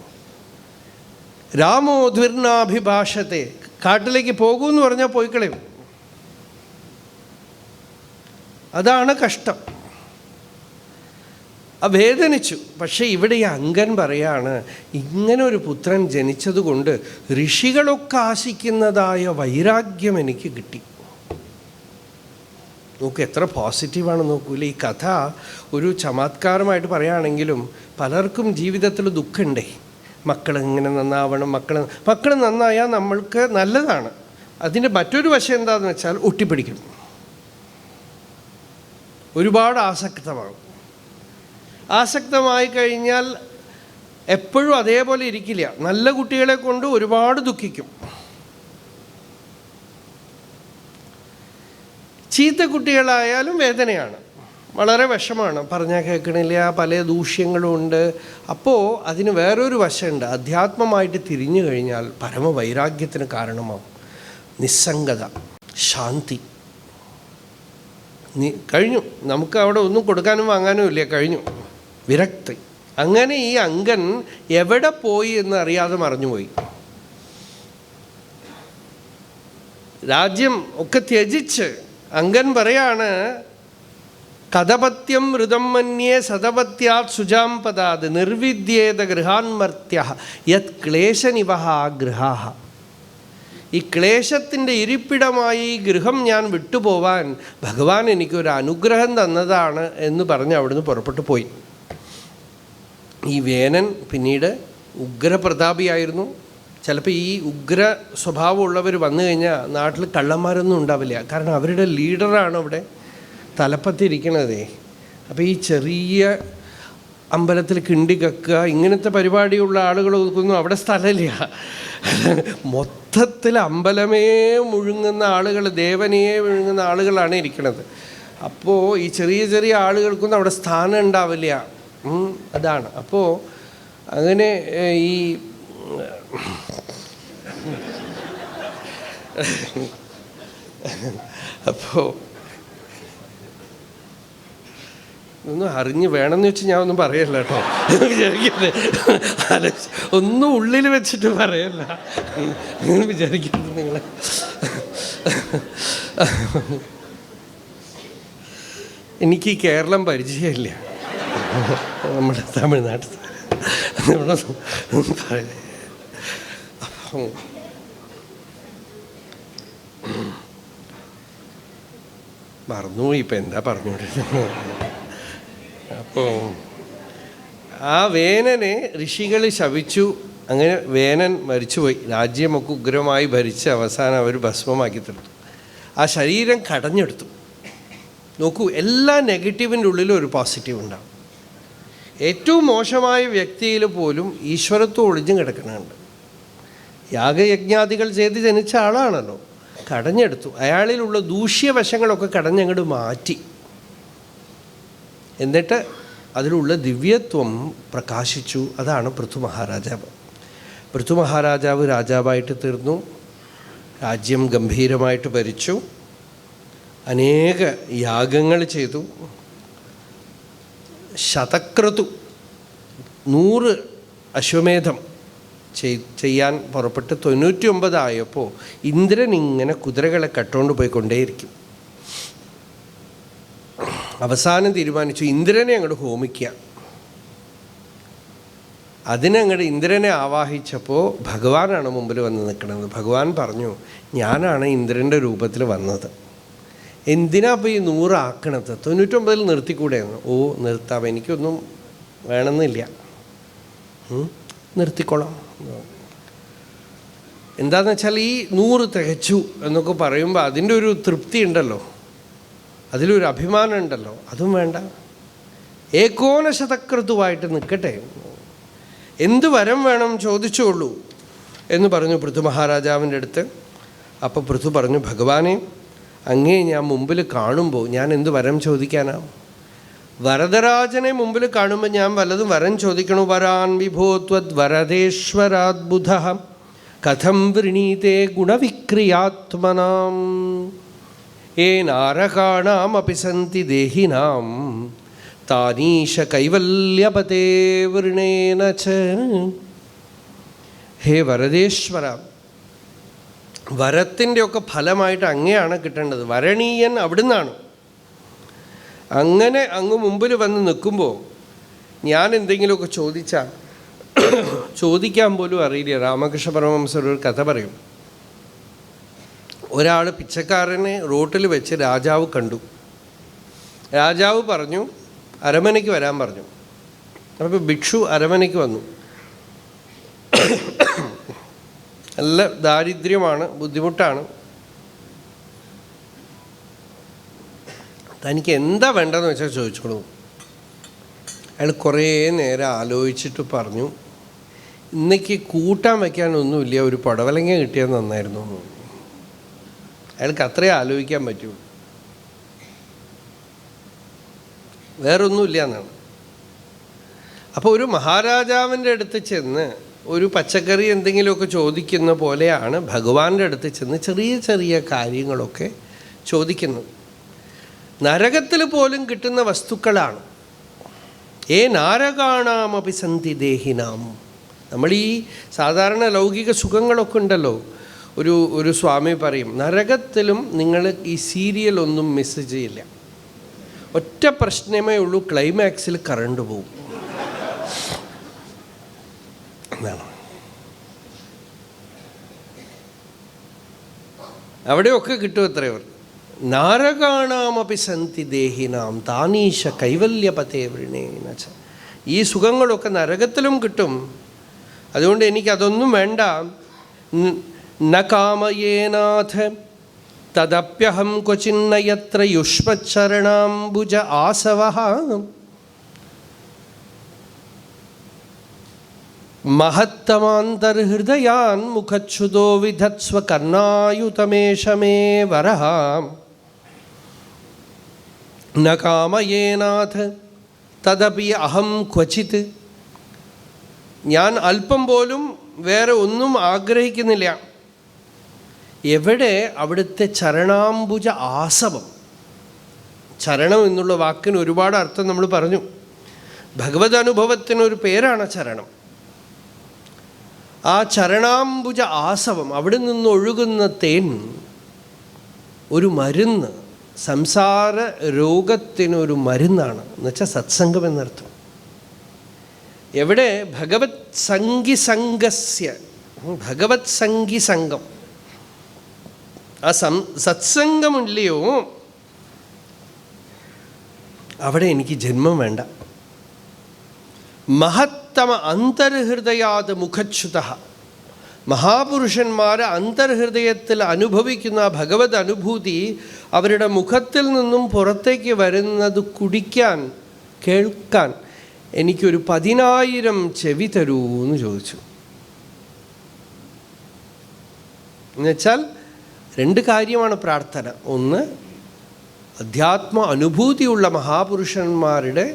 രാമോദ്വിർണാഭിഭാഷത്തെ, കാട്ടിലേക്ക് പോകൂന്ന് പറഞ്ഞാൽ പോയിക്കളയും. അതാണ് കഷ്ടം. വേദനിച്ചു. പക്ഷേ ഇവിടെ ഈ അങ്കൻ പറയാണ്, ഇങ്ങനെ ഒരു പുത്രൻ ജനിച്ചതുകൊണ്ട് ഋഷികളൊക്കെ ആശിക്കുന്നതായ വൈരാഗ്യം എനിക്ക് കിട്ടി. നോക്കൂ എത്ര പോസിറ്റീവാണ് നോക്കൂല്ലേ. ഈ കഥ ഒരു ചമത്കാരമായിട്ട് പറയുകയാണെങ്കിലും പലർക്കും ജീവിതത്തിൽ ദുഃഖമുണ്ടേ. മക്കൾ ഇങ്ങനെ നന്നാവണം, മക്കൾ നന്നായാൽ നമ്മൾക്ക് നല്ലതാണ്. അതിൻ്റെ മറ്റൊരു വശം എന്താണെന്ന് വെച്ചാൽ ഒട്ടിപ്പിടിക്കും, ഒരുപാട് ആസക്തമായി കഴിഞ്ഞാൽ എപ്പോഴും അതേപോലെ ഇരിക്കില്ല. നല്ല കുട്ടികളെ കൊണ്ട് ഒരുപാട് ദുഃഖിക്കും. ചീത്ത കുട്ടികളായാലും വേദനയാണ്, വളരെ വിഷമാണ്, പറഞ്ഞാൽ കേൾക്കണില്ല, പല ദൂഷ്യങ്ങളും ഉണ്ട്. അപ്പോൾ അതിന് വേറൊരു വശമുണ്ട്. അധ്യാത്മമായിട്ട് തിരിഞ്ഞു കഴിഞ്ഞാൽ പരമവൈരാഗ്യത്തിന് കാരണമാവും. നിസ്സംഗത, ശാന്തി. കഴിഞ്ഞു, നമുക്ക് അവിടെ ഒന്നും കൊടുക്കാനും വാങ്ങാനും ഇല്ല, കഴിഞ്ഞു, വിരക്തി. അങ്ങനെ ഈ അങ്കൻ എവിടെ പോയി എന്ന് അറിയാതെ മറഞ്ഞുപോയി. രാജ്യം ഒക്കെ ത്യജിച്ച് അങ്കൻ പറയാണ്, കഥപത്യം മൃതം മന്യേ സതപത്യാത് സുജാം പദാത് നിർവിദ്യേത ഗൃഹാൻമർത്യ യത് ക്ലേശനിവഹ ഗൃഹാഹ. ഈ ക്ലേശത്തിൻ്റെ ഇരിപ്പിടമായി ഈ ഗൃഹം ഞാൻ വിട്ടുപോവാൻ ഭഗവാൻ എനിക്കൊരു അനുഗ്രഹം തന്നതാണ് എന്ന് പറഞ്ഞ് അവിടുന്ന് പുറപ്പെട്ടു പോയി. ഈ വേനൻ പിന്നീട് ഉഗ്രപ്രതാപിയായിരുന്നു. ചിലപ്പോൾ ഈ ഉഗ്ര സ്വഭാവമുള്ളവർ വന്നു കഴിഞ്ഞാൽ നാട്ടിൽ കള്ളന്മാരൊന്നും ഉണ്ടാവില്ല. കാരണം അവരുടെ ലീഡറാണ് അവിടെ തലപ്പത്തിരിക്കണതേ. അപ്പോൾ ഈ ചെറിയ അമ്പലത്തിൽ കിണ്ടി കക്കുക ഇങ്ങനത്തെ പരിപാടിയുള്ള ആളുകൾ ഒതുക്കുന്നു അവിടെ സ്ഥലമില്ല. മൊത്തത്തിൽ അമ്പലമേ മുഴുങ്ങുന്ന ആളുകൾ, ദേവനേ മുഴുങ്ങുന്ന ആളുകളാണ് ഇരിക്കുന്നത്. അപ്പോൾ ഈ ചെറിയ ചെറിയ ആളുകൾക്കൊന്നും അവിടെ സ്ഥാനം ഉണ്ടാവില്ല. അതാണ്. അപ്പോൾ അങ്ങനെ ഈ അപ്പോൾ ഒന്നും അറിഞ്ഞ് വേണമെന്ന് വെച്ച് ഞാൻ ഒന്നും പറയല്ല കേട്ടോ, വിചാരിക്കരുത്. ഒന്നും ഉള്ളിൽ വെച്ചിട്ട് പറയല്ല, വിചാരിക്കരുത് നിങ്ങൾ. എനിക്ക് ഈ കേരളം പരിചയമില്ല, നമ്മുടെ തമിഴ്നാട്ടിൽ മറന്നുപോയി. ഇപ്പം എന്താ പറഞ്ഞുകൊണ്ടിരുന്നത്? അപ്പോൾ ആ വേനനെ ഋഷികൾ ശപിച്ചു. അങ്ങനെ വേനൻ മരിച്ചുപോയി. രാജ്യമൊക്കെ ഉഗ്രമായി ഭരിച്ച് അവസാനം അവർ ഭസ്മമാക്കി തീർത്തു. ആ ശരീരം കടഞ്ഞെടുത്തു. നോക്കൂ, എല്ലാ നെഗറ്റീവിൻ്റെ ഉള്ളിലും ഒരു പോസിറ്റീവ് ഉണ്ടാവും. ഏറ്റവും മോശമായ വ്യക്തിയിൽ പോലും ഈശ്വരത്വം ഒളിഞ്ഞും കിടക്കുന്നുണ്ട്. യാഗയജ്ഞാദികൾ ചെയ്ത് ജനിച്ച ആളാണല്ലോ, കടഞ്ഞെടുത്തു. അയാളിലുള്ള ദൂഷ്യവശങ്ങളൊക്കെ കടഞ്ഞങ്ങോട്ട് മാറ്റി. എന്നിട്ട് അതിലുള്ള ദിവ്യത്വം പ്രകാശിച്ചു. അതാണ് പൃഥു മഹാരാജാവ്. പൃഥു മഹാരാജാവ് രാജാവായിട്ട് തീർന്നു. രാജ്യം ഗംഭീരമായിട്ട് ഭരിച്ചു. അനേക യാഗങ്ങൾ ചെയ്തു. ശതക്രതു 100 അശ്വമേധം ചെയ്യാൻ പുറപ്പെട്ട് 99 ആയപ്പോൾ ഇന്ദ്രൻ ഇങ്ങനെ കുതിരകളെ കട്ടുകൊണ്ട് പോയിക്കൊണ്ടേയിരിക്കും. അവസാനം തീരുമാനിച്ചു ഇന്ദ്രനെ അങ്ങോട്ട് ഹോമിക്കുക. അതിനങ്ങോട്ട് ഇന്ദ്രനെ ആവാഹിച്ചപ്പോൾ ഭഗവാനാണ് മുമ്പിൽ വന്ന് നിൽക്കുന്നത്. ഭഗവാൻ പറഞ്ഞു, ഞാനാണ് ഇന്ദ്രൻ്റെ രൂപത്തിൽ വന്നത്. എന്തിനാ അപ്പോൾ ഈ 100 ആക്കണത്? 99 നിർത്തിക്കൂടെയെന്ന്. ഓ നിർത്താം, എനിക്കൊന്നും വേണമെന്നില്ല, നിർത്തിക്കോളാം. എന്താണെന്ന് വെച്ചാൽ ഈ 100 തികച്ചു എന്നൊക്കെ പറയുമ്പോൾ അതിൻ്റെ ഒരു തൃപ്തി ഉണ്ടല്ലോ, അതിലൊരു അഭിമാനം ഉണ്ടല്ലോ, അതും വേണ്ട. ഏകോനശതക്രതുവായിട്ട് നിൽക്കട്ടെ, എന്ത് വരം വേണം ചോദിച്ചോളൂ എന്ന് പറഞ്ഞു പൃഥു മഹാരാജാവിൻ്റെ അടുത്ത്. അപ്പോൾ പൃഥു പറഞ്ഞു, ഭഗവാനെ, അങ്ങേ ഞാൻ മുമ്പിൽ കാണുമ്പോൾ ഞാൻ എന്ത് വരം ചോദിക്കാനാ? വരദരാജനെ മുമ്പിൽ കാണുമ്പോൾ ഞാൻ വല്ലതും വരം ചോദിക്കണു. വരാൻ വിഭോത്വത് വരദേശ്വരാദ്ബുധ കഥം വൃണീതേ ഗുണവിക്രിയാത്മനാം ഏനാരകാണാമപി സന്തി ദേഹിനാം താനീശ കൈവല്യപതേ വൃണേന ച. ഹേ വരദേശ്വര, വരത്തിൻ്റെയൊക്കെ ഫലമായിട്ട് അങ്ങയാണ് കിട്ടേണ്ടത്. വരണീയൻ അവിടുന്നാണ്. അങ്ങനെ അങ്ങ് മുമ്പിൽ വന്ന് നിൽക്കുമ്പോൾ ഞാൻ എന്തെങ്കിലുമൊക്കെ ചോദിച്ചാൽ ചോദിക്കാൻ പോലും അറിയില്ല. രാമകൃഷ്ണ പരമഹംസർ ഒരു കഥ പറയും. ഒരാൾ പിച്ചക്കാരനെ റോട്ടിൽ വെച്ച് രാജാവ് കണ്ടു. രാജാവ് പറഞ്ഞു അരമനയ്ക്ക് വരാൻ പറഞ്ഞു. അപ്പോൾ ഭിക്ഷു അരമനയ്ക്ക് വന്നു. നല്ല ദാരിദ്ര്യമാണ്, ബുദ്ധിമുട്ടാണ്. തനിക്ക് എന്താ വേണ്ടതെന്ന് വെച്ചാൽ ചോദിച്ചോളൂ. അയാൾ കുറേ നേരം ആലോചിച്ചിട്ട് പറഞ്ഞു, ഇന്നേക്ക് കൂട്ടാൻ വയ്ക്കാനൊന്നുമില്ല, ഒരു പടവലങ്ങ കിട്ടിയാൽ നന്നായിരുന്നു. അയാൾക്ക് അത്രേ ആലോചിക്കാൻ പറ്റൂ, വേറൊന്നുമില്ല എന്നാണ്. അപ്പോൾ ഒരു മഹാരാജാവിൻ്റെ അടുത്ത് ചെന്ന് ഒരു പച്ചക്കറി എന്തെങ്കിലുമൊക്കെ ചോദിക്കുന്ന പോലെയാണ് ഭഗവാന്റെ അടുത്ത് ചെന്ന് ചെറിയ ചെറിയ കാര്യങ്ങളൊക്കെ ചോദിക്കുന്നത്. നരകത്തിൽ പോലും കിട്ടുന്ന വസ്തുക്കളാണ്. നാരകാണാമപി സന്തി ദേഹിനാം. നമ്മൾ ഈ സാധാരണ ലൗകിക സുഖങ്ങളൊക്കെ ഉണ്ടല്ലോ, ഒരു സ്വാമി പറയും, നരകത്തിലും നിങ്ങൾ ഈ സീരിയലൊന്നും മിസ് ചെയ്യില്ല. ഒറ്റ പ്രശ്നമേ ഉള്ളൂ, ക്ലൈമാക്സിൽ കറണ്ട് പോകും എന്നാണ്. അവിടെയൊക്കെ കിട്ടും എത്രയവർ. നാരകാണാമപി സന്തി ദേഹിനാം താനീശ കൈവല്യപതേ വൃണേന. ഈ സുഖങ്ങളൊക്കെ നരകത്തിലും കിട്ടും. അതുകൊണ്ട് എനിക്കതൊന്നും വേണ്ട. ന കാമയേനാഥ തദപ്യഹം ക്വചിന്ന യത്ര യുഷ്മച്ചരണാംബുജ ആസവഃ മഹത്തമാന്തർഹൃദയാൻ മുഖച്ഛുതോ വിധത്സ്വ കർണായുതമേഷ മേ വരഃ. ന കാമയേനാഥ തദപി അഹം ക്വചിത്. ഞാൻ അല്പം പോലും വേറെ ഒന്നും ആഗ്രഹിക്കുന്നില്ല. എവിടെ? അവിടുത്തെ ചരണാംബുജ ആസവം. ചരണം എന്നുള്ള വാക്കിന് ഒരുപാട് അർത്ഥം നമ്മൾ പറഞ്ഞു. ഭഗവത് അനുഭവത്തിനൊരു പേരാണ് ചരണം. ആ ചരണാംബുജ ആസവം, അവിടെ നിന്ന് ഒഴുകുന്ന തേൻ ഒരു മരുന്ന്, സംസാര രോഗത്തിനൊരു മരുന്നാണ്. എന്നുവെച്ചാൽ സത്സംഗം എന്നർത്ഥം. എവിടെ? ഭഗവത് സംഗിസംഗസ്യ, ഭഗവത് സംഗിസംഗം. ആ സത്സംഗമില്ലയോ അവിടെ എനിക്ക് ജന്മം വേണ്ട. മഹത്തമ അന്തർഹൃദയാത് മുഖച്യുത. മഹാപുരുഷന്മാർ അന്തർഹൃദയത്തിൽ അനുഭവിക്കുന്ന ഭഗവത് അനുഭൂതി അവരുടെ മുഖത്തിൽ നിന്നും പുറത്തേക്ക് വരുന്നത് കുടിക്കാൻ, കേൾക്കാൻ എനിക്കൊരു 10,000 ചെവി തരൂ എന്ന് ചോദിച്ചു. എന്നുവെച്ചാൽ 2 കാര്യമാണ് പ്രാർത്ഥന. ഒന്ന്, അധ്യാത്മ അനുഭൂതിയുള്ള മഹാപുരുഷന്മാരുടെ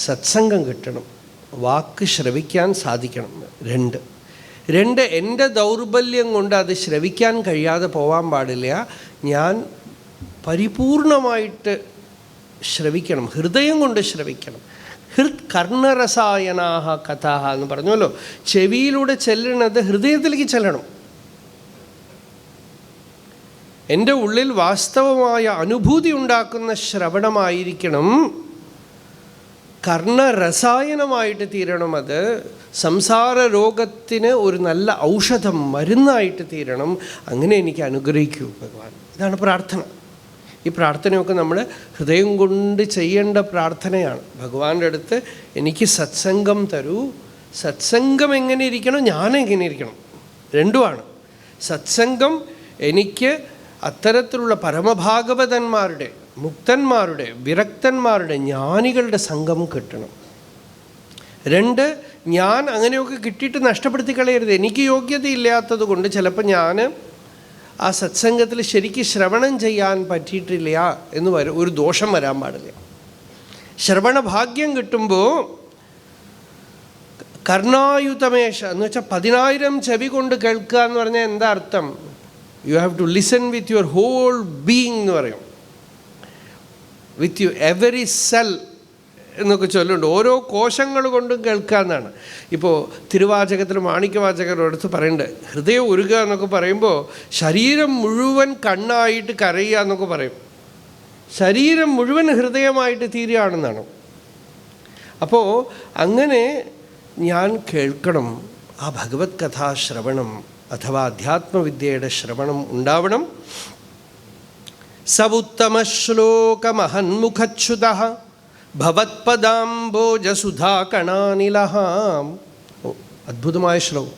സത്സംഗം കിട്ടണം, വാക്ക് ശ്രവിക്കാൻ സാധിക്കണം. 2 എൻ്റെ ദൗർബല്യം കൊണ്ട് അത് ശ്രവിക്കാൻ കഴിയാതെ പോകാൻ പാടില്ല. ഞാൻ പരിപൂർണമായിട്ട് ശ്രവിക്കണം, ഹൃദയം കൊണ്ട് ശ്രവിക്കണം. ഹൃത് കർണരസായനാഹ കഥാഹ എന്ന് പറഞ്ഞല്ലോ. ചെവിയിലൂടെ ചെല്ലണത് ഹൃദയത്തിലേക്ക് ചെല്ലണം. എൻ്റെ ഉള്ളിൽ വാസ്തവമായ അനുഭൂതി ഉണ്ടാക്കുന്ന ശ്രവണമായിരിക്കണം. കർണരസായനമായിട്ട് തീരണം. അത് സംസാര രോഗത്തിന് ഒരു നല്ല ഔഷധം, മരുന്നായിട്ട് തീരണം. അങ്ങനെ എനിക്ക് അനുഗ്രഹിക്കൂ ഭഗവാൻ. ഇതാണ് പ്രാർത്ഥന. ഈ പ്രാർത്ഥനയൊക്കെ നമ്മൾ ഹൃദയം കൊണ്ട് ചെയ്യേണ്ട പ്രാർത്ഥനയാണ്. ഭഗവാന്റെ അടുത്ത് എനിക്ക് സത്സംഗം തരൂ. സത്സംഗം എങ്ങനെ ഇരിക്കണം, ഞാനെങ്ങനെ ഇരിക്കണം, രണ്ടുമാണ്. സത്സംഗം എനിക്ക് അത്തരത്തിലുള്ള പരമഭാഗവതന്മാരുടെ, മുക്തന്മാരുടെ, വിരക്തന്മാരുടെ, ജ്ഞാനികളുടെ സംഘം കിട്ടണം. 2, ഞാൻ അങ്ങനെയൊക്കെ കിട്ടിയിട്ട് നഷ്ടപ്പെടുത്തി കളയരുത്. എനിക്ക് യോഗ്യതയില്ലാത്തത് കൊണ്ട് ചിലപ്പോൾ ഞാൻ ആ സത്സംഗത്തിൽ ശരിക്ക് ശ്രവണം ചെയ്യാൻ പറ്റിയിട്ടില്ല എന്ന് ഒരു ദോഷം വരാൻ പാടില്ല. ശ്രവണഭാഗ്യം കിട്ടുമ്പോൾ കർണായുതമേഷ എന്ന് വെച്ചാൽ 10,000 ചെവി കൊണ്ട് കേൾക്കുക എന്ന് പറഞ്ഞാൽ എന്താ അർത്ഥം? You have to listen with your whole being എന്ന് പറയും. വിത്ത് യു എവറി സെൽ എന്നൊക്കെ ചൊല്ലുണ്ട്. ഓരോ കോശങ്ങൾ കൊണ്ടും കേൾക്കാമെന്നാണ്. ഇപ്പോൾ തിരുവാചകത്തിൽ മാണിക്യവാചകരുടെ അടുത്ത് പറയുന്നുണ്ട്, ഹൃദയം ഉരുകുക എന്നൊക്കെ പറയുമ്പോൾ ശരീരം മുഴുവൻ കണ്ണായിട്ട് കരയുക എന്നൊക്കെ പറയും. ശരീരം മുഴുവൻ ഹൃദയമായിട്ട് തീരുകയാണെന്നാണ്. അപ്പോൾ അങ്ങനെ ഞാൻ കേൾക്കണം. ആ ഭഗവത് കഥാശ്രവണം അഥവാ അധ്യാത്മവിദ്യയുടെ ശ്രവണം ഉണ്ടാവണം. സവുത്തമശ്ലോകമഹന്മുഖച്യുത ഭവത്പദാംബോജസുധാകണാനിലഃ. അദ്ഭുതമായ ശ്ലോകം.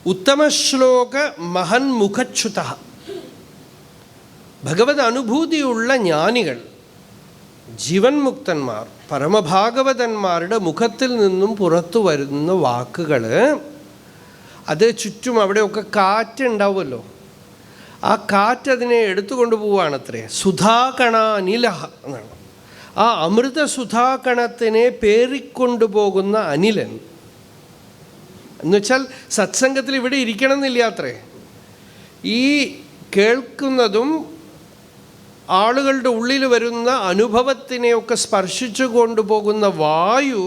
ഉത്തമശ്ലോക മഹന്മുഖച്യുത. ഭഗവത് അനുഭൂതിയുള്ള ജ്ഞാനികൾ, ജീവൻ മുക്തന്മാർ, പരമഭാഗവതന്മാരുടെ മുഖത്തിൽ നിന്നും പുറത്തു വരുന്ന വാക്കുകൾ, അത് ചുറ്റും അവിടെയൊക്കെ കാറ്റുണ്ടാവുമല്ലോ, ആ കാറ്റതിനെ എടുത്തുകൊണ്ട് പോവുകയാണത്രേ. സുധാകണാനിലഃ എന്നാണ്. ആ അമൃത സുധാകണത്തിനെ പേറിക്കൊണ്ടുപോകുന്ന അനിലൻ എന്നുവെച്ചാൽ സത്സംഗത്തിൽ ഇവിടെ ഇരിക്കണം എന്നില്ല അത്രേ. ഈ കേൾക്കുന്നതും ആളുകളുടെ ഉള്ളിൽ വരുന്ന അനുഭവത്തിനെയൊക്കെ സ്പർശിച്ചു കൊണ്ടുപോകുന്ന വായു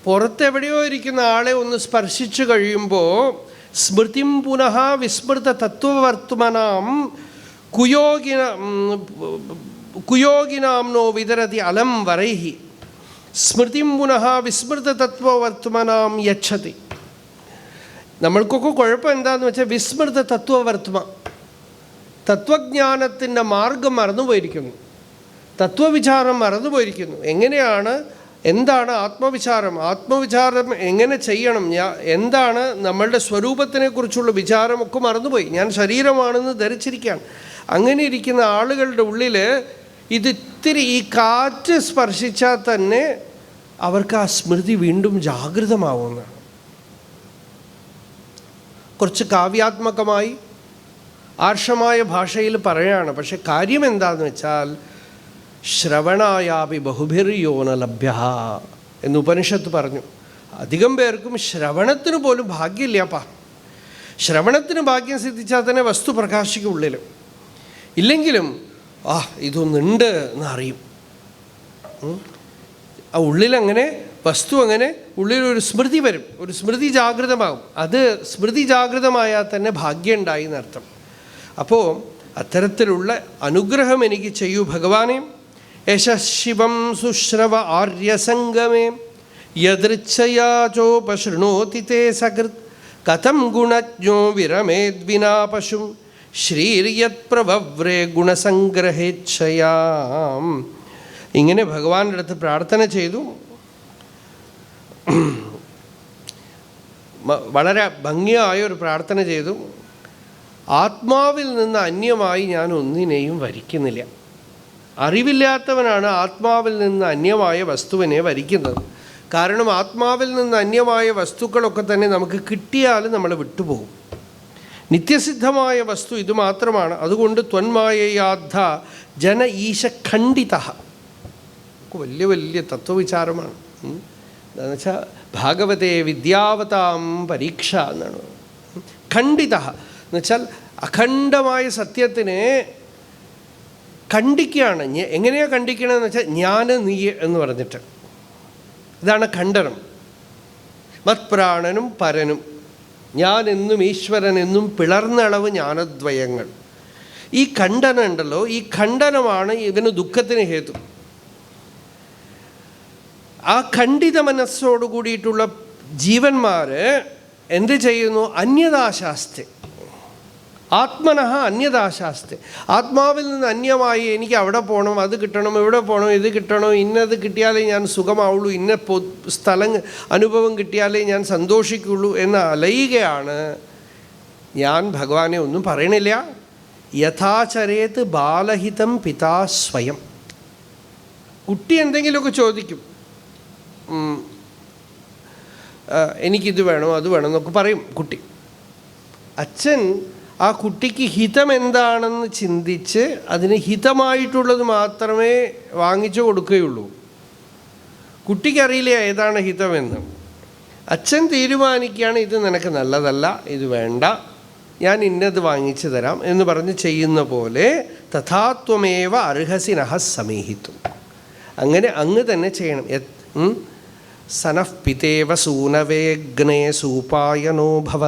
പുറത്തെവിടെയോ ഇരിക്കുന്ന ആളെ ഒന്ന് സ്പർശിച്ചു കഴിയുമ്പോൾ സ്മൃതിം പുനഃ വിസ്മൃത തത്വവർത്തുമനാം കുയോഗിന കുയോഗിനാംനോ വിതരതി അലം വരൈഹി സ്മൃതിം പുനഃ വിസ്മൃതതത്വവർത്തുമനാം യച്ഛതി. നമ്മൾക്കൊക്കെ കുഴപ്പം എന്താണെന്ന് വെച്ചാൽ വിസ്മൃത തത്വവർത്തുമ, തത്വജ്ഞാനത്തിൻ്റെ മാർഗം മറന്നുപോയിരിക്കുന്നു, തത്വവിചാരം മറന്നുപോയിരിക്കുന്നു. എങ്ങനെയാണ്, എന്താണ് ആത്മവിചാരം, ആത്മവിചാരം എങ്ങനെ ചെയ്യണം, എന്താണ് നമ്മളുടെ സ്വരൂപത്തിനെക്കുറിച്ചുള്ള വിചാരമൊക്കെ മറന്നുപോയി. ഞാൻ ശരീരമാണെന്ന് ധരിച്ചിരിക്കുകയാണ്. അങ്ങനെ ഇരിക്കുന്ന ആളുകളുടെ ഉള്ളിൽ ഇതിത്തിരി ഈ കാറ്റ് സ്പർശിച്ചാൽ തന്നെ അവർക്ക് ആ സ്മൃതി വീണ്ടും ജാഗൃതമാവുന്നതാണ്. കുറച്ച് കാവ്യാത്മകമായി ആർഷമായ ഭാഷയിൽ പറയുകയാണ്. പക്ഷെ കാര്യം എന്താണെന്ന് വെച്ചാൽ ശ്രവണായാപി ബഹുഭിർയോന ലഭ്യ എന്ന് ഉപനിഷത്ത് പറഞ്ഞു. അധികം പേർക്കും ശ്രവണത്തിന് പോലും ഭാഗ്യമില്ലപ്പാ. ശ്രവണത്തിന് ഭാഗ്യം സിദ്ധിച്ചാൽ തന്നെ വസ്തു പ്രകാശിക്കും ഉള്ളിൽ. ഇല്ലെങ്കിലും ഇതൊന്നുണ്ട് എന്നറിയും. ആ ഉള്ളിലങ്ങനെ വസ്തു അങ്ങനെ ഉള്ളിലൊരു സ്മൃതി വരും, ഒരു സ്മൃതി ജാഗൃതമാകും. അത് സ്മൃതി ജാഗൃതമായാൽ തന്നെ ഭാഗ്യം ഉണ്ടായി എന്നർത്ഥം. അപ്പോൾ അത്തരത്തിലുള്ള അനുഗ്രഹം എനിക്ക് ചെയ്യൂ ഭഗവാനെ. യശശിവം സുശ്രവ ആര്യസംഗമേ യദൃച്ഛയാ ചോപശൃണോതി തേ സകൃത് കഥം ഗുണജ്ഞോ വിരമേദ്വിനാ പശും ശ്രീര്യത് പ്രവവ്രേ ഗുണസംഗ്രഹേച്ഛയാം. ഇങ്ങനെ ഭഗവാന്റെ അടുത്ത് പ്രാർത്ഥന ചെയ്തു. വളരെ ഭംഗിയായ ഒരു പ്രാർത്ഥന ചെയ്തു. ആത്മാവിൽ നിന്ന് അന്യമായി ഞാൻ ഒന്നിനെയും വരിക്കുന്നില്ല. അറിവില്ലാത്തവനാണ് ആത്മാവിൽ നിന്ന് അന്യമായ വസ്തുവിനെ വരിക്കുന്നത്. കാരണം ആത്മാവിൽ നിന്ന് അന്യമായ വസ്തുക്കളൊക്കെ തന്നെ നമുക്ക് കിട്ടിയാലും നമ്മൾ വിട്ടുപോകും. നിത്യസിദ്ധമായ വസ്തു ഇത് മാത്രമാണ്. അതുകൊണ്ട് ത്വന്മായയാദ്ധ ജന ഈശ ഖണ്ഡിത. വലിയ വലിയ തത്വവിചാരമാണ്. എന്താണെന്ന് വെച്ചാൽ ഭാഗവതേ വിദ്യാവതാം പരീക്ഷ എന്നാണ്. ഖണ്ഡിത എന്നുവെച്ചാൽ അഖണ്ഡമായ സത്യത്തിനെ ഖണ്ഡിക്കുകയാണ്. എങ്ങനെയാണ് ഖണ്ഡിക്കണമെന്ന് വെച്ചാൽ ഞാൻ നീ എന്ന് പറഞ്ഞിട്ട്. ഇതാണ് ഖണ്ഡനം. മത്പ്രാണനും പരനും, ഞാൻ എന്നും ഈശ്വരൻ എന്നും പിളർന്നളവ് ജ്ഞാനദ്വയങ്ങൾ. ഈ ഖണ്ഡനം ഉണ്ടല്ലോ, ഈ ഖണ്ഡനമാണ് ഇവന് ദുഃഖത്തിന് ഹേതു. ആ ഖണ്ഡിത മനസ്സോട് കൂടിയിട്ടുള്ള ജീവന്മാർ എന്ത് ചെയ്യുന്നു? അന്യതാശാസ്തി, ആത്മനഃ അന്യതാശാസ്തി. ആത്മാവിൽ നിന്ന് അന്യമായി എനിക്ക് അവിടെ പോകണം, അത് കിട്ടണം, ഇവിടെ പോകണം, ഇത് കിട്ടണം, ഇന്നത് കിട്ടിയാലേ ഞാൻ സുഖമാവുള്ളൂ, ഇന്ന സ്ഥലം അനുഭവം കിട്ടിയാലേ ഞാൻ സന്തോഷിക്കുള്ളൂ എന്ന അലയുകയാണ്. ഞാൻ ഭഗവാനെ ഒന്നും പറയണില്ല. യഥാചരേത് ബാലഹിതം പിതാ സ്വയം. കുട്ടി എന്തെങ്കിലുമൊക്കെ ചോദിക്കും, എനിക്കിത് വേണോ അത് വേണം എന്നൊക്കെ പറയും കുട്ടി. അച്ഛൻ ആ കുട്ടിക്ക് ഹിതം എന്താണെന്ന് ചിന്തിച്ച് അതിന് ഹിതമായിട്ടുള്ളത് മാത്രമേ വാങ്ങിച്ചു കൊടുക്കുകയുള്ളൂ. കുട്ടിക്കറിയില്ല ഏതാണ് ഹിതമെന്ന്. അച്ഛൻ തീരുമാനിക്കുകയാണ്, ഇത് നിനക്ക് നല്ലതല്ല, ഇത് വേണ്ട, ഞാൻ ഇന്നത് വാങ്ങിച്ചു തരാം എന്ന് പറഞ്ഞ് ചെയ്യുന്ന പോലെ തഥാത്വമേവ അർഹസിനഃ സമീഹിത്വം. അങ്ങനെ അങ്ങ് തന്നെ ചെയ്യണം. സനഃ പിതേവ സൂനവേഗ്നേ സൂപായനോ ഭവ.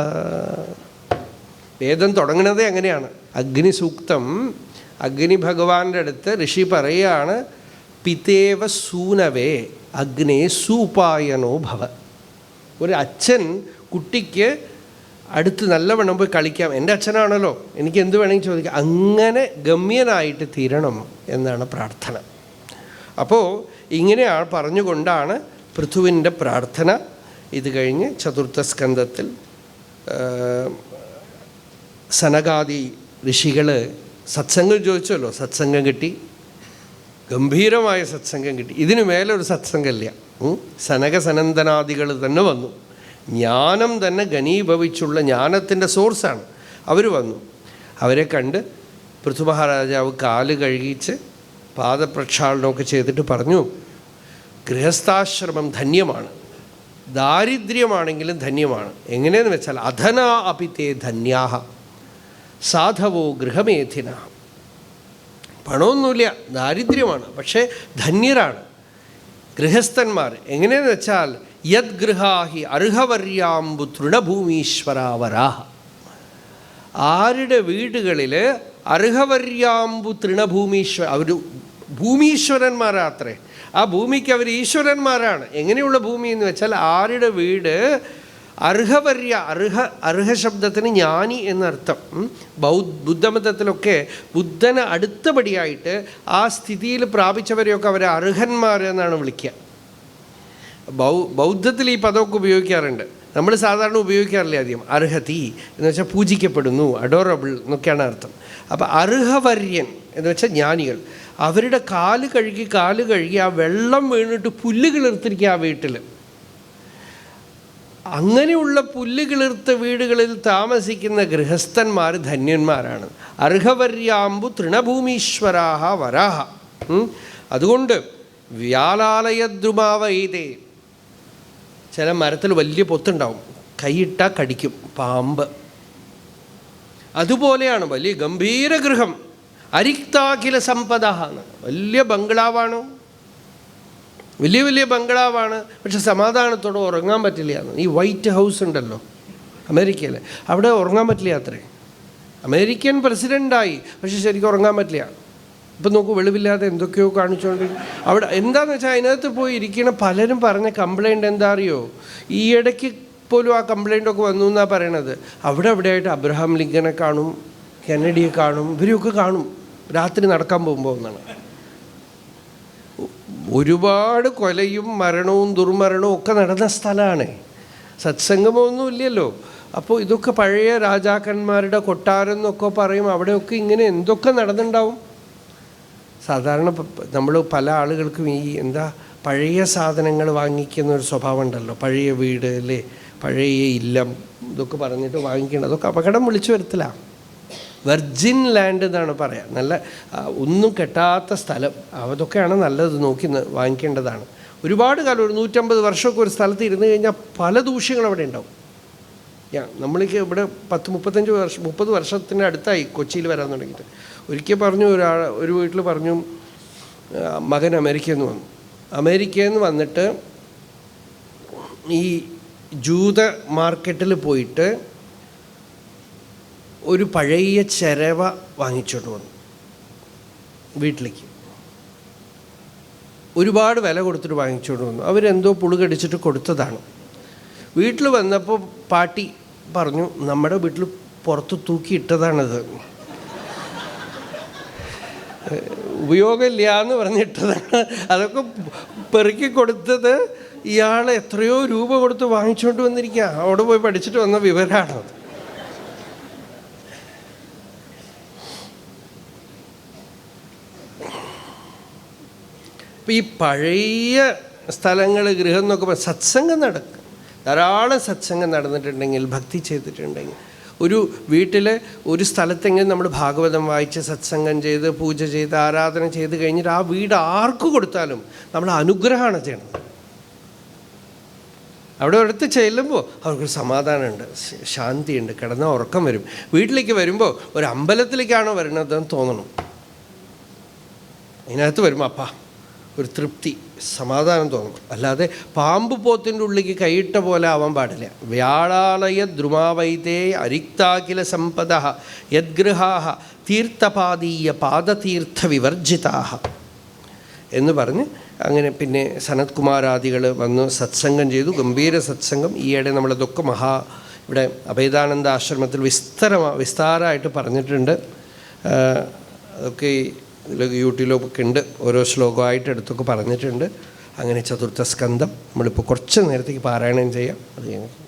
വേദം തുടങ്ങുന്നതേ അങ്ങനെയാണ്. അഗ്നിസൂക്തം, അഗ്നി ഭഗവാന്റെ അടുത്ത് ഋഷി പറയുകയാണ്, പിതേവ സൂനവേ അഗ്നേ സൂപായനോ ഭവ. ഒരു അച്ഛൻ കുട്ടിക്ക് അടുത്ത് നല്ലവണ്ണം പോയി കളിക്കാം, എൻ്റെ അച്ഛനാണല്ലോ, എനിക്ക് എന്ത് വേണമെങ്കിൽ ചോദിക്കാം, അങ്ങനെ ഗമ്യനായിട്ട് തീരണം എന്നാണ് പ്രാർത്ഥന. അപ്പോൾ ഇങ്ങനെയാണ് പറഞ്ഞുകൊണ്ടാണ് പൃഥുവിൻ്റെ പ്രാർത്ഥന. ഇത് കഴിഞ്ഞ് ചതുർത്ഥ സ്കന്ധത്തിൽ സനകാദി ഋഷികൾ സത്സംഗം ചോദിച്ചല്ലോ, സത്സംഗം കിട്ടി, ഗംഭീരമായ സത്സംഗം കിട്ടി. ഇതിനു മേലെ ഒരു സത്സംഗമില്ല. സനക സനന്ദനാദികൾ തന്നെ വന്നു, ജ്ഞാനം തന്നെ ഘനീഭവിച്ചുള്ള ജ്ഞാനത്തിൻ്റെ സോഴ്സാണ്. അവർ വന്നു. അവരെ കണ്ട് പൃഥു മഹാരാജാവ് കാല് കഴുകിച്ച് പാദപ്രക്ഷാളനമൊക്കെ ചെയ്തിട്ട് പറഞ്ഞു, ഗൃഹസ്ഥാശ്രമം ധന്യമാണ്, ദാരിദ്ര്യമാണെങ്കിലും ധന്യമാണ്. എങ്ങനെയെന്ന് വെച്ചാൽ അധനാ അപിതേ ധന്യാഹ സാധവോ ഗൃഹമേധിന. പണമൊന്നുമില്ല, ദാരിദ്ര്യമാണ്, പക്ഷേ ധന്യരാണ് ഗൃഹസ്ഥന്മാർ. എങ്ങനെയെന്ന് വെച്ചാൽ യത് ഗൃഹാഹി അർഹവർയാമ്പു തൃണഭൂമീശ്വരാവരാഹ. ആരുടെ വീടുകളിൽ അർഹവർയാമ്പു തൃണഭൂമീശ്വര, അവർ ഭൂമീശ്വരന്മാരാത്രേ. ആ ഭൂമിക്ക് അവർ ഈശ്വരന്മാരാണ്. എങ്ങനെയുള്ള ഭൂമി എന്ന് വെച്ചാൽ ആരുടെ വീട് അർഹവര്യ, അർഹ ശബ്ദത്തിന് ജ്ഞാനി എന്നർത്ഥം. ബുദ്ധമതത്തിലൊക്കെ ബുദ്ധന് അടുത്തപടിയായിട്ട് ആ സ്ഥിതിയിൽ പ്രാപിച്ചവരെയൊക്കെ അവരെ അർഹന്മാർ എന്നാണ് വിളിക്കുക. ബൗദ്ധത്തിൽ ഈ പദമൊക്കെ ഉപയോഗിക്കാറുണ്ട്. നമ്മൾ സാധാരണ ഉപയോഗിക്കാറില്ല അധികം. അർഹതി എന്ന് വെച്ചാൽ പൂജിക്കപ്പെടുന്നു, അഡോറബിൾ എന്നൊക്കെയാണ് അർത്ഥം. അപ്പം അർഹവര്യൻ എന്ന് വെച്ചാൽ ജ്ഞാനികൾ. അവരുടെ കാല് കഴുകി ആ വെള്ളം വീണിട്ട് പുല്ല് കിളിർത്തിരിക്കുക ആ വീട്ടിൽ. അങ്ങനെയുള്ള പുല്ല് കിളിർത്ത വീടുകളിൽ താമസിക്കുന്ന ഗൃഹസ്ഥന്മാർ ധന്യന്മാരാണ്. അർഹവര്യാമ്പു തൃണഭൂമീശ്വരാഹ വരാഹ. അതുകൊണ്ട് വ്യാലാലയദ്രുമാവൈതേ, ചില മരത്തിൽ വലിയ പൊത്തുണ്ടാവും, കൈയിട്ടാൽ കടിക്കും പാമ്പ്. അതുപോലെയാണ് വലിയ ഗംഭീര ഗൃഹം. അരിക്താഖില സമ്പദ, വലിയ ബംഗ്ലാവാണ്, വലിയ ബംഗ്ലാവാണ്. പക്ഷെ സമാധാനത്തോടെ ഉറങ്ങാൻ പറ്റില്ല എന്ന്. ഈ വൈറ്റ് ഹൗസ് ഉണ്ടല്ലോ അമേരിക്കയിൽ, അവിടെ ഉറങ്ങാൻ പറ്റില്ല അത്രേ. അമേരിക്കൻ പ്രസിഡൻ്റായി, പക്ഷെ ശരിക്കും ഉറങ്ങാൻ പറ്റില്ല. ഇപ്പം നോക്കൂ, വെളിവില്ലാതെ എന്തൊക്കെയോ കാണിച്ചുകൊണ്ട് അവിടെ. എന്താണെന്ന് വെച്ചാൽ അതിനകത്ത് പോയി ഇരിക്കണ പലരും പറഞ്ഞ കംപ്ലൈൻറ്റ് എന്താ അറിയോ? ഈ ഇടയ്ക്ക് പോലും ആ കംപ്ലൈൻറ്റൊക്കെ വന്നു എന്നാണ് പറയണത്. അവിടെയായിട്ട് അബ്രഹാം ലിങ്കനെ കാണും, കെന്നഡിയെ കാണും, ഇവരെയൊക്കെ കാണും രാത്രി നടക്കാൻ പോകുമ്പോൾ എന്നാണ്. ഒരുപാട് കൊലയും മരണവും ദുർമരണവും ഒക്കെ നടന്ന സ്ഥലമാണ്. സത്സംഗമൊന്നും ഇല്ലല്ലോ. അപ്പോൾ ഇതൊക്കെ പഴയ രാജാക്കന്മാരുടെ കൊട്ടാരം എന്നൊക്കെ പറയും. അവിടെയൊക്കെ ഇങ്ങനെ എന്തൊക്കെ നടന്നിട്ടുണ്ടാവും. സാധാരണ നമ്മൾ പല ആളുകൾക്കും ഈ പഴയ സാധനങ്ങൾ വാങ്ങിക്കുന്ന ഒരു സ്വഭാവം ഉണ്ടല്ലോ. പഴയ വീട് അല്ലേ, പഴയ ഇല്ലം ഇതൊക്കെ പറഞ്ഞിട്ട് വാങ്ങിക്കണം. അതൊക്കെ അപകടം വിളിച്ചു വരത്തില്ല. വെർജിൻ ലാൻഡ് എന്നാണ് പറയാം. നല്ല ഒന്നും കെട്ടാത്ത സ്ഥലം, അതൊക്കെയാണ് നല്ലത്, നോക്കി വാങ്ങിക്കേണ്ടതാണ്. ഒരുപാട് കാലം, ഒരു 150 വർഷമൊക്കെ ഒരു സ്ഥലത്ത് ഇരുന്ന് കഴിഞ്ഞാൽ പല ദൂഷ്യങ്ങൾ അവിടെ ഉണ്ടാവും. നമ്മൾക്ക് ഇവിടെ 30 വർഷത്തിന് അടുത്തായി കൊച്ചിയിൽ വരാൻ തുടങ്ങിയിട്ട്. ഒരിക്കൽ പറഞ്ഞു, ഒരു വീട്ടിൽ പറഞ്ഞു, മകൻ അമേരിക്കയിൽ നിന്ന് വന്നു. അമേരിക്കയിൽ നിന്ന് വന്നിട്ട് ഈ ജൂത മാർക്കറ്റിൽ പോയിട്ട് ഒരു പഴയ ചിരവ വാങ്ങിച്ചോണ്ട് വന്നു വീട്ടിലേക്ക്. ഒരുപാട് വില കൊടുത്തിട്ട് വാങ്ങിച്ചോണ്ട് വന്നു. അവരെന്തോ പുളുകടിച്ചിട്ട് കൊടുത്തതാണ്. വീട്ടിൽ വന്നപ്പോൾ പാട്ടി പറഞ്ഞു, നമ്മുടെ വീട്ടിൽ പുറത്ത് തൂക്കിയിട്ടതാണത്, ഉപയോഗമില്ല എന്ന് പറഞ്ഞിട്ടതാണ്. അതൊക്കെ പെറുക്കി കൊടുത്തത് ഇയാൾ എത്രയോ രൂപ കൊടുത്ത് വാങ്ങിച്ചുകൊണ്ട് വന്നിരിക്കുക. അവിടെ പോയി പഠിച്ചിട്ട് വന്ന വിവരമാണത്. ഇപ്പം ഈ പഴയ സ്ഥലങ്ങൾ, ഗൃഹം എന്നൊക്കെ സത്സംഗം നടക്കും. ധാരാളം സത്സംഗം നടന്നിട്ടുണ്ടെങ്കിൽ, ഭക്തി ചെയ്തിട്ടുണ്ടെങ്കിൽ, ഒരു വീട്ടിലെ ഒരു സ്ഥലത്തെങ്കിലും നമ്മൾ ഭാഗവതം വായിച്ച് സത്സംഗം ചെയ്ത് പൂജ ചെയ്ത് ആരാധന ചെയ്ത് കഴിഞ്ഞിട്ട് ആ വീട് ആർക്ക് കൊടുത്താലും നമ്മൾ അനുഗ്രഹമാണ് ചെയ്യണത്. അവിടെ അടുത്ത് ചെല്ലുമ്പോൾ അവർക്കൊരു സമാധാനമുണ്ട്, ശാന്തിയുണ്ട്, കിടന്ന ഉറക്കം വരും. വീട്ടിലേക്ക് വരുമ്പോൾ ഒരു അമ്പലത്തിലേക്കാണോ വരുന്നതെന്ന് തോന്നണം. അതിനകത്ത് വരുമ്പോൾ അപ്പാ ഒരു തൃപ്തി, സമാധാനം തോന്നും. അല്ലാതെ പാമ്പ് പോത്തിൻ്റെ ഉള്ളിലേക്ക് കൈയിട്ട പോലെ ആവാൻ പാടില്ല. വ്യാളാലയ ദ്രുമാവൈതേ അരിക്താഖില സമ്പദ യദ്ഗൃഹാഹ തീർത്ഥപാദീയ പാദതീർത്ഥ വിവർജിതാഹ എന്ന് പറഞ്ഞ് അങ്ങനെ പിന്നെ സനത് കുമാരാദികൾ വന്ന് സത്സംഗം ചെയ്തു. ഗംഭീര സത്സംഗം. ഈയിടെ നമ്മളതൊക്കെ ഇവിടെ അഭേദാനന്ദ ആശ്രമത്തിൽ വിസ്താരമായിട്ട് പറഞ്ഞിട്ടുണ്ട്. അതൊക്കെ യൂട്യൂബിലൊക്കെ ഉണ്ട്. ഓരോ ശ്ലോകമായിട്ട് എടുത്തൊക്കെ പറഞ്ഞിട്ടുണ്ട്. അങ്ങനെ 4th സ്കന്ധം നമ്മളിപ്പോൾ കുറച്ച് നേരത്തേക്ക് പാരായണം ചെയ്യാം. അത് ഞങ്ങൾക്ക്